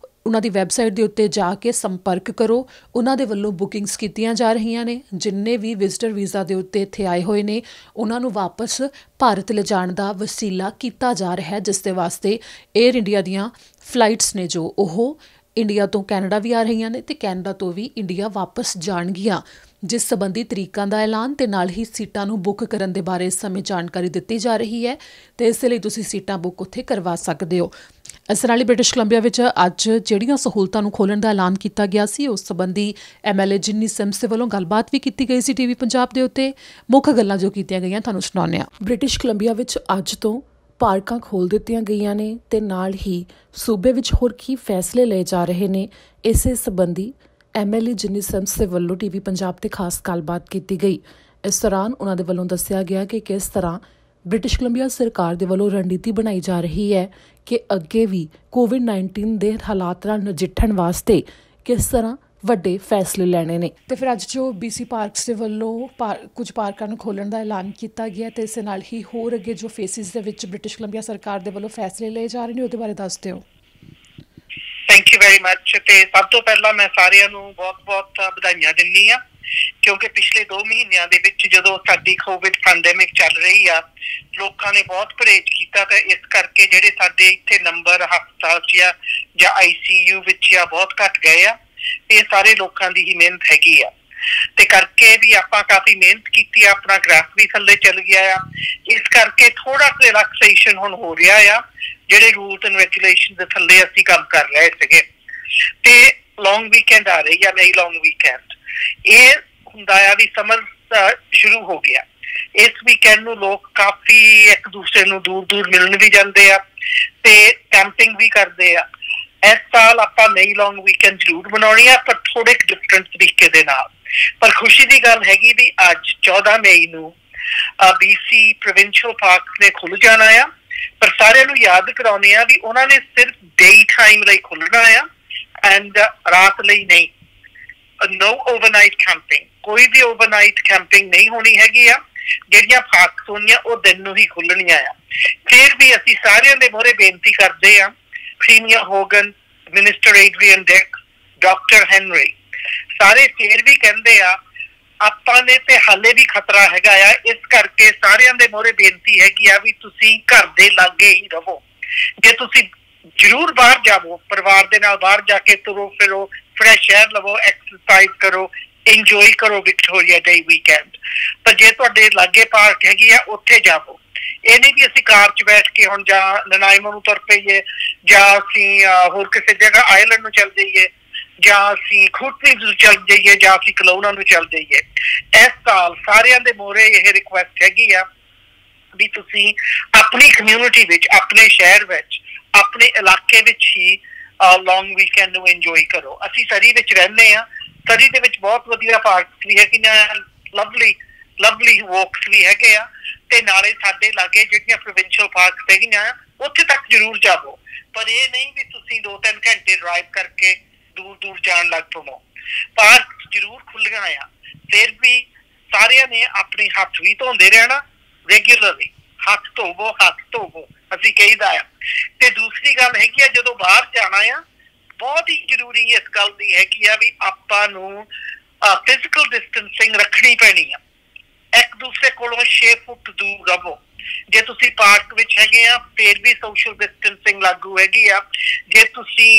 ਉਹਨਾਂ ਦੀ ਵੈਬਸਾਈਟ ਦੇ ਉੱਤੇ ਜਾ ਕੇ ਸੰਪਰਕ ਕਰੋ। ਉਹਨਾਂ ਦੇ ਵੱਲੋਂ ਬੁਕਿੰਗਸ ਕੀਤੀਆਂ ਜਾ ਰਹੀਆਂ ਨੇ। ਜਿੰਨੇ ਵੀ ਵਿਜ਼ਿਟਰ ਵੀਜ਼ਾ ਦੇ ਉੱਤੇ ਇੱਥੇ ਆਏ ਹੋਏ ਨੇ ਉਹਨਾਂ ਨੂੰ ਵਾਪਸ ਭਾਰਤ ਲਿਜਾਣ ਦਾ ਵਸੀਲਾ ਕੀਤਾ ਜਾ ਰਿਹਾ ਹੈ ਜਿਸ ਦੇ ਵਾਸਤੇ ਏਅਰ ਇੰਡੀਆ ਦੀਆਂ ਫਲਾਈਟਸ ਨੇ ਜੋ ਉਹ ਇੰਡੀਆ ਤੋਂ ਕੈਨੇਡਾ ਵੀ ਆ ਰਹੀਆਂ ਨੇ ਤੇ ਕੈਨੇਡਾ ਤੋਂ ਵੀ ਇੰਡੀਆ ਵਾਪਸ ਜਾਣਗੀਆਂ, ਜਿਸ ਸੰਬੰਧੀ ਤਰੀਕਾਂ ਦਾ ਐਲਾਨ ਤੇ ਨਾਲ ਹੀ ਸੀਟਾਂ ਨੂੰ ਬੁੱਕ ਕਰਨ ਦੇ ਬਾਰੇ ਇਸ ਸਮੇਂ ਜਾਣਕਾਰੀ ਦਿੱਤੀ ਜਾ ਰਹੀ ਹੈ ਤੇ ਇਸ ਲਈ ਤੁਸੀਂ ਸੀਟਾਂ ਬੁੱਕ ਉੱਥੇ ਕਰਵਾ ਸਕਦੇ ਹੋ। ਇਸ ਨਾਲ ਹੀ ਬ੍ਰਿਟਿਸ਼ ਕੋਲੰਬੀਆ ਵਿੱਚ ਅੱਜ ਜਿਹੜੀਆਂ ਸਹੂਲਤਾਂ ਨੂੰ ਖੋਲ੍ਹਣ ਦਾ ਐਲਾਨ ਕੀਤਾ ਗਿਆ ਸੀ ਉਸ ਸੰਬੰਧੀ MLA ਜਿੰਨੀ ਸਿਮਸ ਦੇ ਵੱਲੋਂ ਗੱਲਬਾਤ ਵੀ ਕੀਤੀ ਗਈ ਸੀ TV ਪੰਜਾਬ ਦੇ ਉੱਤੇ। ਮੁੱਖ ਗੱਲਾਂ ਜੋ ਕੀਤੀਆਂ ਗਈਆਂ ਤੁਹਾਨੂੰ ਸੁਣਾਉਂਦੇ ਹਾਂ। ਬ੍ਰਿਟਿਸ਼ ਕੋਲੰਬੀਆ ਵਿੱਚ ਅੱਜ ਤੋਂ ਪਾਰਕਾਂ ਖੋਲ੍ਹ ਦਿੱਤੀਆਂ ਗਈਆਂ ਨੇ ਤੇ ਨਾਲ ਹੀ ਸੂਬੇ ਵਿੱਚ ਹੋਰ ਕੀ ਫੈਸਲੇ ਲਏ ਜਾ ਰਹੇ ਨੇ, ਇਸੇ ਸੰਬੰਧੀ MLA ਜਿੰਨੀ ਸਿਮਸ ਦੇ ਵੱਲੋਂ TV ਪੰਜਾਬ ਤੇ ਖਾਸ ਗੱਲਬਾਤ ਕੀਤੀ ਗਈ। ਇਸ ਦੌਰਾਨ ਉਹਨਾਂ ਦੇ ਵੱਲੋਂ ਦੱਸਿਆ ਗਿਆ ਕਿ ਕਿਸ ਤਰ੍ਹਾਂ ਬ੍ਰਿਟਿਸ਼ ਕੋਲੰਬੀਆ ਸਰਕਾਰ ਦੇ ਵੱਲੋਂ ਰਣਨੀਤੀ ਬਣਾਈ ਜਾ ਰਹੀ ਹੈ ਕਿ ਅੱਗੇ ਵੀ COVID-19 ਦੇ ਹਾਲਾਤ ਨਾਲ ਨਜਿੱਠਣ ਵਾਸਤੇ ਕਿਸ ਤਰ੍ਹਾਂ ਵੱਡੇ ਫੈਸਲੇ ਲੈਣੇ ਨੇ। ਤੇ ਫਿਰ ਅੱਜ ਜੋ BC ਪਾਰਕਸ ਦੇ ਵੱਲੋਂ ਕੁਝ ਪਾਰਕਾਂ ਨੂੰ ਖੋਲ੍ਹਣ ਦਾ ਐਲਾਨ ਕੀਤਾ ਗਿਆ ਤੇ ਇਸ ਨਾਲ ਹੀ ਹੋਰ ਅੱਗੇ ਜੋ ਫੇਸਿਸ ਦੇ ਵਿੱਚ ਬ੍ਰਿਟਿਸ਼ ਕੋਲੰਬੀਆ ਸਰਕਾਰ ਦੇ ਵੱਲੋਂ ਫੈਸਲੇ ਲਏ ਜਾ ਰਹੇ ਨੇ ਉਹਦੇ ਬਾਰੇ ਦੱਸ ਦਿਓ। Thank you very much. ਤੇ ਸਭ ਤੋਂ ਪਹਿਲਾਂ ਮੈਂ ਸਾਰਿਆਂ ਨੂੰ ਬਹੁਤ ਵਧਾਈਆਂ ਦਿੰਦੀ ਹਾਂ ਕਿਉਂਕਿ ਪਿਛਲੇ 2 ਮਹੀਨਿਆਂ ਦੇ ਵਿੱਚ ਜਦੋਂ ਸਾਡੀ ਕੋਵਿਡ ਪੈਂਡੇਮਿਕ ਚੱਲ ਰਹੀ ਆ ਲੋਕਾਂ ਨੇ ਬਹੁਤ ਪਰਹੇਜ਼ ਕੀਤਾ ਤੇ ਇਸ ਕਰਕੇ ਜਿਹੜੇ ਸਾਡੇ ਇੱਥੇ ਨੰਬਰ ਹਸਪਤਾਲ 'ਚ ਜਾਂ ICU ਵਿੱਚ ਬਹੁਤ ਘੱਟ ਗਏ ਆ। ਇਹ ਸਾਰੇ ਲੋਕਾਂ ਦੀ ਹੀ ਮਿਹਨਤ ਹੈਗੀ ਆ ਤੇ ਕਰਕੇ ਵੀ ਆਪਾਂ ਕਾਫੀ ਮਿਹਨਤ ਕੀਤੀ ਆ, ਆਪਣਾ ਗ੍ਰਾਫ ਵੀ ਥੱਲੇ ਚੱਲ ਗਿਆ ਆ। ਇਸ ਕਰਕੇ ਥੋੜਾ ਰਿਲੈਕਸੇਸ਼ਨ ਹੁਣ ਹੋ ਰਿਹਾ ਆ, ਜਿਹੜੇ ਰੂਲਸ ਐਂਡ ਰੈਗੂਲੇਸ਼ਨ ਦੇ ਥੱਲੇ ਅਸੀਂ ਕੰਮ ਕਰ ਰਹੇ ਸੀਗੇ। ਤੇ ਲੌਂਗ ਵੀਕਐਂਡ ਆ ਰਹੀ ਆ, ਮਈ ਲੌਂਗ ਵੀਕਐਂਡ। ਇਹ ਹੁੰਦਾ ਆ ਵੀ ਸਮਰ ਸ਼ੁਰੂ ਹੋ ਗਿਆ। ਇਸ ਵੀਕਐਂਡ ਨੂੰ ਲੋਕ ਕਾਫੀ ਇੱਕ ਦੂਸਰੇ ਨੂੰ ਦੂਰ ਮਿਲਣ ਵੀ ਜਾਂਦੇ ਆ ਤੇ ਕੈਂਪਿੰਗ ਵੀ ਕਰਦੇ ਆ। ਇਸ ਸਾਲ ਆਪਾਂ ਮਈ ਲੌਂਗ ਵੀਕਐਂਡ ਜ਼ਰੂਰ ਮਨਾਉਣੀ ਆ, ਪਰ ਥੋੜੇ ਡਿਫਰੈਂਟ ਤਰੀਕੇ ਦੇ ਨਾਲ। ਪਰ ਖੁਸ਼ੀ ਦੀ ਗੱਲ ਹੈਗੀ ਵੀ ਅੱਜ 14 ਮਈ ਨੂੰ BC ਪ੍ਰੋਵਿੰਸ਼ੀਅਲ ਪਾਰਕ ਨੇ ਖੁੱਲ ਜਾਣਾ ਆ, ਪਰ ਸਾਰਿਆਂ ਨੂੰ ਯਾਦ ਕਰਾਉਂਦੇ ਆ ਵੀ ਉਹਨਾਂ ਨੇ ਸਿਰਫ ਡੇ ਟਾਈਮ ਲਈ ਖੁੱਲਣਾ ਆ ਐਂਡ ਰਾਤ ਲਈ ਨਹੀਂ। नो ओवरनाइट कैंपिंग, कोई भी ओवरनाइट कैंपिंग नहीं होनी हैगी आ। ਜਿਹੜੀਆਂ ਪਾਰਕਸ ਹੋਣੀਆਂ ਉਹ ਦਿਨ ਨੂੰ ਹੀ ਖੁੱਲਣੀਆਂ ਆ। ਫਿਰ ਵੀ ਅਸੀਂ ਸਾਰਿਆਂ ਦੇ ਮੂਹਰੇ ਬੇਨਤੀ ਕਰਦੇ ਆ, premier Hogan, minister Adrian Dick, doctor Henry, ਸਾਰੇ ਫਿਰ ਵੀ ਕਹਿੰਦੇ ਆ ਆਪਾਂ ਨੇ ਤੇ ਹਾਲੇ ਵੀ ਖਤਰਾ ਹੈਗਾ ਆ। ਇਸ ਕਰਕੇ ਸਾਰਿਆਂ ਦੇ ਮੂਹਰੇ ਬੇਨਤੀ ਹੈਗੀ ਆ ਵੀ ਤੁਸੀਂ ਘਰ ਦੇ ਲਾਗੇ ਹੀ ਰਹੋ। ਜੇ ਤੁਸੀਂ ਜ਼ਰੂਰ ਬਾਹਰ ਜਾਵੋ, ਪਰਿਵਾਰ ਦੇ ਨਾਲ ਬਾਹਰ ਜਾ ਕੇ ਤੁਰੋ ਫਿਰੋ, ਫਰੈਸ਼ ਏਅਰ ਲਵੋ, ਐਕਸਰਸਾਈਜ਼ ਕਰੋ, ਇੰਜੋਏ ਕਰੋ ਵਿਕਟੋਰੀਆ ਡੇ ਵੀਕਐਂਡ। ਪਰ ਜੇ ਤੁਹਾਡੇ ਲਾਗੇ ਪਾਰਕ ਹੈਗੀ ਆ ਉੱਥੇ ਜਾਵੋ। ਇਹ ਨਹੀਂ ਵੀ ਅਸੀਂ ਕਾਰ 'ਚ ਬੈਠ ਕੇ ਹੁਣ ਜਾਂ ਨਨਾਇਮੋ ਨੂੰ ਤੁਰ ਪਈਏ ਜਾਂ ਅਸੀਂ ਹੋਰ ਕਿਸੇ ਜਗ੍ਹਾ ਆਈਲੈਂਡ ਨੂੰ ਚੱਲ ਜਾਈਏ ਜਾਂ ਅਸੀਂ ਖੂਟਨੀ ਨੂੰ ਚੱਲ ਜਾਈਏ ਜਾਂ ਅਸੀਂ ਕਲੋਨਾ ਨੂੰ ਚੱਲ ਜਾਈਏ। ਇਸ ਸਾਲ ਸਾਰਿਆਂ ਦੇ ਮੂਹਰੇ ਇਹ ਰਿਕੁਐਸਟ ਹੈਗੀ ਆ ਵੀ ਤੁਸੀਂ ਆਪਣੀ ਕਮਿਊਨਿਟੀ ਵਿੱਚ, ਆਪਣੇ ਸ਼ਹਿਰ ਵਿੱਚ, ਆਪਣੇ ਇਲਾਕੇ ਵਿੱਚ ਹੀ ਲੌਂਗ ਵੀਕਐਂਡ ਨੂੰ ਇੰਜੋਏ ਕਰੋ। ਅਸੀਂ ਸਰੀ ਵਿੱਚ ਰਹਿੰਦੇ ਆ, ਸਰੀ ਦੇ ਵਿੱਚ ਬਹੁਤ ਵਧੀਆ ਪਾਰਕਸ ਵੀ ਹੈਗੀਆਂ, ਲਵਲੀ ਵਾਕਸ ਵੀ ਹੈਗੇ ਆ ਤੇ ਨਾਲੇ ਸਾਡੇ ਲਾਗੇ ਜਿਹੜੀਆਂ ਪ੍ਰੋਵਿੰਸ਼ੀਅਲ ਪਾਰਕਸ ਹੈਗੀਆਂ ਉੱਥੇ ਤੱਕ ਜ਼ਰੂਰ ਜਾਵੋ। ਪਰ ਇਹ ਨਹੀਂ ਵੀ ਤੁਸੀਂ 2-3 ਘੰਟੇ ਡਰਾਈਵ ਕਰਕੇ ਦੂਰ ਜਾਣ ਲੱਗ ਪਵੋ। ਪਾਰਕ ਜ਼ਰੂਰ ਖੁੱਲੀਆਂ ਆ, ਫਿਰ ਵੀ ਸਾਰਿਆਂ ਨੇ ਆਪਣੇ ਹੱਥ ਵੀ ਧੋਂਦੇ ਰਹਿਣਾ ਰੈਗੂਲਰਲੀ। ਹੱਥ ਧੋਵੋ ਅਸੀਂ ਕਹੀਦਾ ਆ। ਤੇ ਦੂਸਰੀ ਗੱਲ ਹੈਗੀ ਆ, ਜਦੋਂ ਬਾਹਰ ਜਾਣਾ ਆ ਬਹੁਤ ਹੀ ਜ਼ਰੂਰੀ ਇਸ ਗੱਲ ਦੀ ਹੈਗੀ ਆ ਵੀ ਆਪਾਂ ਨੂੰ ਫਿਜ਼ੀਕਲ ਡਿਸਟੈਂਸਿੰਗ ਰੱਖਣੀ ਪੈਣੀ ਆ। ਇੱਕ ਦੂਸਰੇ ਕੋਲੋਂ 6 ਫੁੱਟ ਦੂਰ ਰਹੋ। ਜੇ ਤੁਸੀਂ ਪਾਰਕ ਵਿੱਚ ਹੈਗੇ ਆ ਫਿਰ ਵੀ ਸੋਸ਼ਲ ਡਿਸਟੈਂਸਿੰਗ ਲਾਗੂ ਹੈਗੀ ਆ। ਜੇ ਤੁਸੀਂ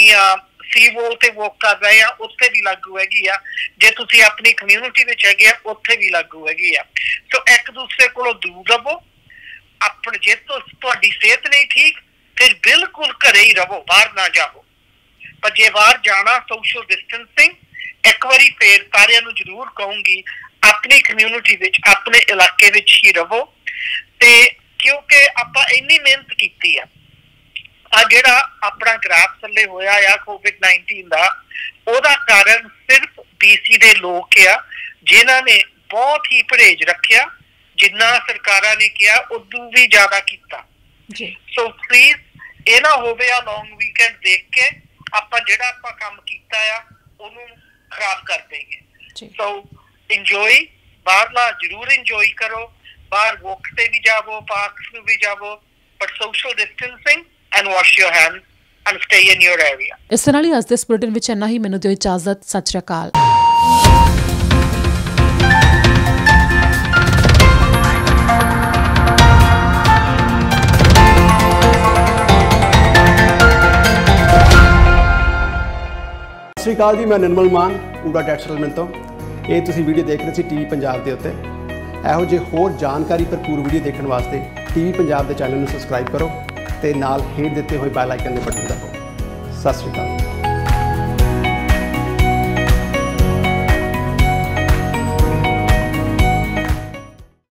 ਸੀ ਵੋਲ ਤੇ ਵਾਕ ਕਰ ਰਹੇ ਆ ਉੱਥੇ ਵੀ ਲਾਗੂ ਹੈਗੀ ਆ। ਜੇ ਤੁਸੀਂ ਆਪਣੀ ਕਮਿਊਨਿਟੀ ਵਿੱਚ ਹੈਗੇ ਆ ਉੱਥੇ ਵੀ ਲਾਗੂ ਹੈਗੀ ਆ। ਸੋ ਇੱਕ ਦੂਸਰੇ ਕੋਲੋਂ ਦੂਰ ਰਹੋ। ਆਪਣੇ ਜੇ ਤੁਹਾਡੀ ਸਿਹਤ ਨਹੀਂ ਠੀਕ ਫਿਰ ਬਿਲਕੁਲ ਘਰੇ ਹੀ ਰਹੋ, ਬਾਹਰ ਨਾ ਜਾਵੋ। ਪਰ ਜੇ ਬਾਹਰ ਜਾਣਾ ਸੋਸ਼ਲ ਡਿਸਟੈਂਸਿੰਗ, ਇੱਕ ਵਾਰੀ ਫੇਰ ਸਾਰਿਆਂ ਨੂੰ ਜ਼ਰੂਰ ਕਹੂੰਗੀ ਆਪਣੀ ਕਮਿਊਨਿਟੀ ਵਿੱਚ, ਆਪਣੇ ਇਲਾਕੇ ਵਿੱਚ ਹੀ ਰਹੋ। ਤੇ ਕਿਉਂਕਿ ਆਪਾਂ ਇੰਨੀ ਮਿਹਨਤ ਕੀਤੀ ਆ, ਜਿਹੜਾ ਆਪਣਾ ਗ੍ਰਾਫ ਥੱਲੇ ਹੋਇਆ ਆ COVID-19 ਦਾ, ਉਹਦਾ ਕਾਰਨ ਸਿਰਫ BC ਦੇ ਲੋਕ ਆ ਜਿਨ੍ਹਾਂ ਨੇ ਬਹੁਤ ਹੀ ਪਰਹੇਜ਼ ਰੱਖਿਆ। ਜਿੰਨਾ ਸਰਕਾਰਾਂ ਨੇ ਕਿਹਾ ਉਦੋਂ ਵੀ ਜ਼ਿਆਦਾ ਕੀਤਾ। ਸੋ ਪਲੀਜ਼ ਇਹ ਨਾ ਹੋਵੇ ਆ ਲੌਂਗ ਵੀਕਐਂਡ ਦੇਖ ਕੇ ਆਪਾਂ ਜਿਹੜਾ ਆਪਾਂ ਕੰਮ ਕੀਤਾ ਆ ਉਹਨੂੰ ਖਰਾਬ ਕਰ ਦੇਈਏ। ਸੋ ਇੰਜੋਏ, ਬਾਹਰਲਾ ਜ਼ਰੂਰ ਇੰਜੋਏ ਕਰੋ, ਬਾਹਰ ਵਾਕ ਤੇ ਵੀ ਜਾਵੋ, ਪਾਰਕਸ ਨੂੰ ਵੀ ਜਾਵੋ, but social distancing and wash your hand and stay in your area. ਇਸ ਨਾਲ ਹੀ ਅੱਜ ਦੇ ਬੁਲੇਟਿਨ ਵਿੱਚ ਇੰਨਾ ਹੀ। ਮੈਨੂੰ ਦਿਓ ਇਜਾਜ਼ਤ। ਸਤਿ ਸ਼੍ਰੀ ਅਕਾਲ। ਸਤਿ ਸ਼੍ਰੀ ਅਕਾਲ ਜੀ, ਮੈਂ ਨਿਰਮਲ ਮਾਨ ਊੜਾ ਟੈਕਸ ਸੈਟਲਮੈਂਟ ਤੋਂ। ਇਹ ਤੁਸੀਂ ਵੀਡੀਓ ਦੇਖ ਰਹੇ ਸੀ TV ਪੰਜਾਬ ਦੇ ਉੱਤੇ। ਇਹੋ ਜਿਹੇ ਹੋਰ ਜਾਣਕਾਰੀ ਭਰਪੂਰ ਵੀਡੀਓ ਦੇਖਣ ਵਾਸਤੇ TV ਪੰਜਾਬ ਦੇ ਚੈਨਲ ਨੂੰ ਸਬਸਕ੍ਰਾਈਬ ਕਰੋ ਤੇ ਨਾਲ ਹੇਠ ਦਿੱਤੇ ਹੋਏ ਬੈਲ ਆਈਕਨ ਦੇ ਬਟਨ ਦਬਾਓ। ਸਤਿ ਸ਼੍ਰੀ ਅਕਾਲ।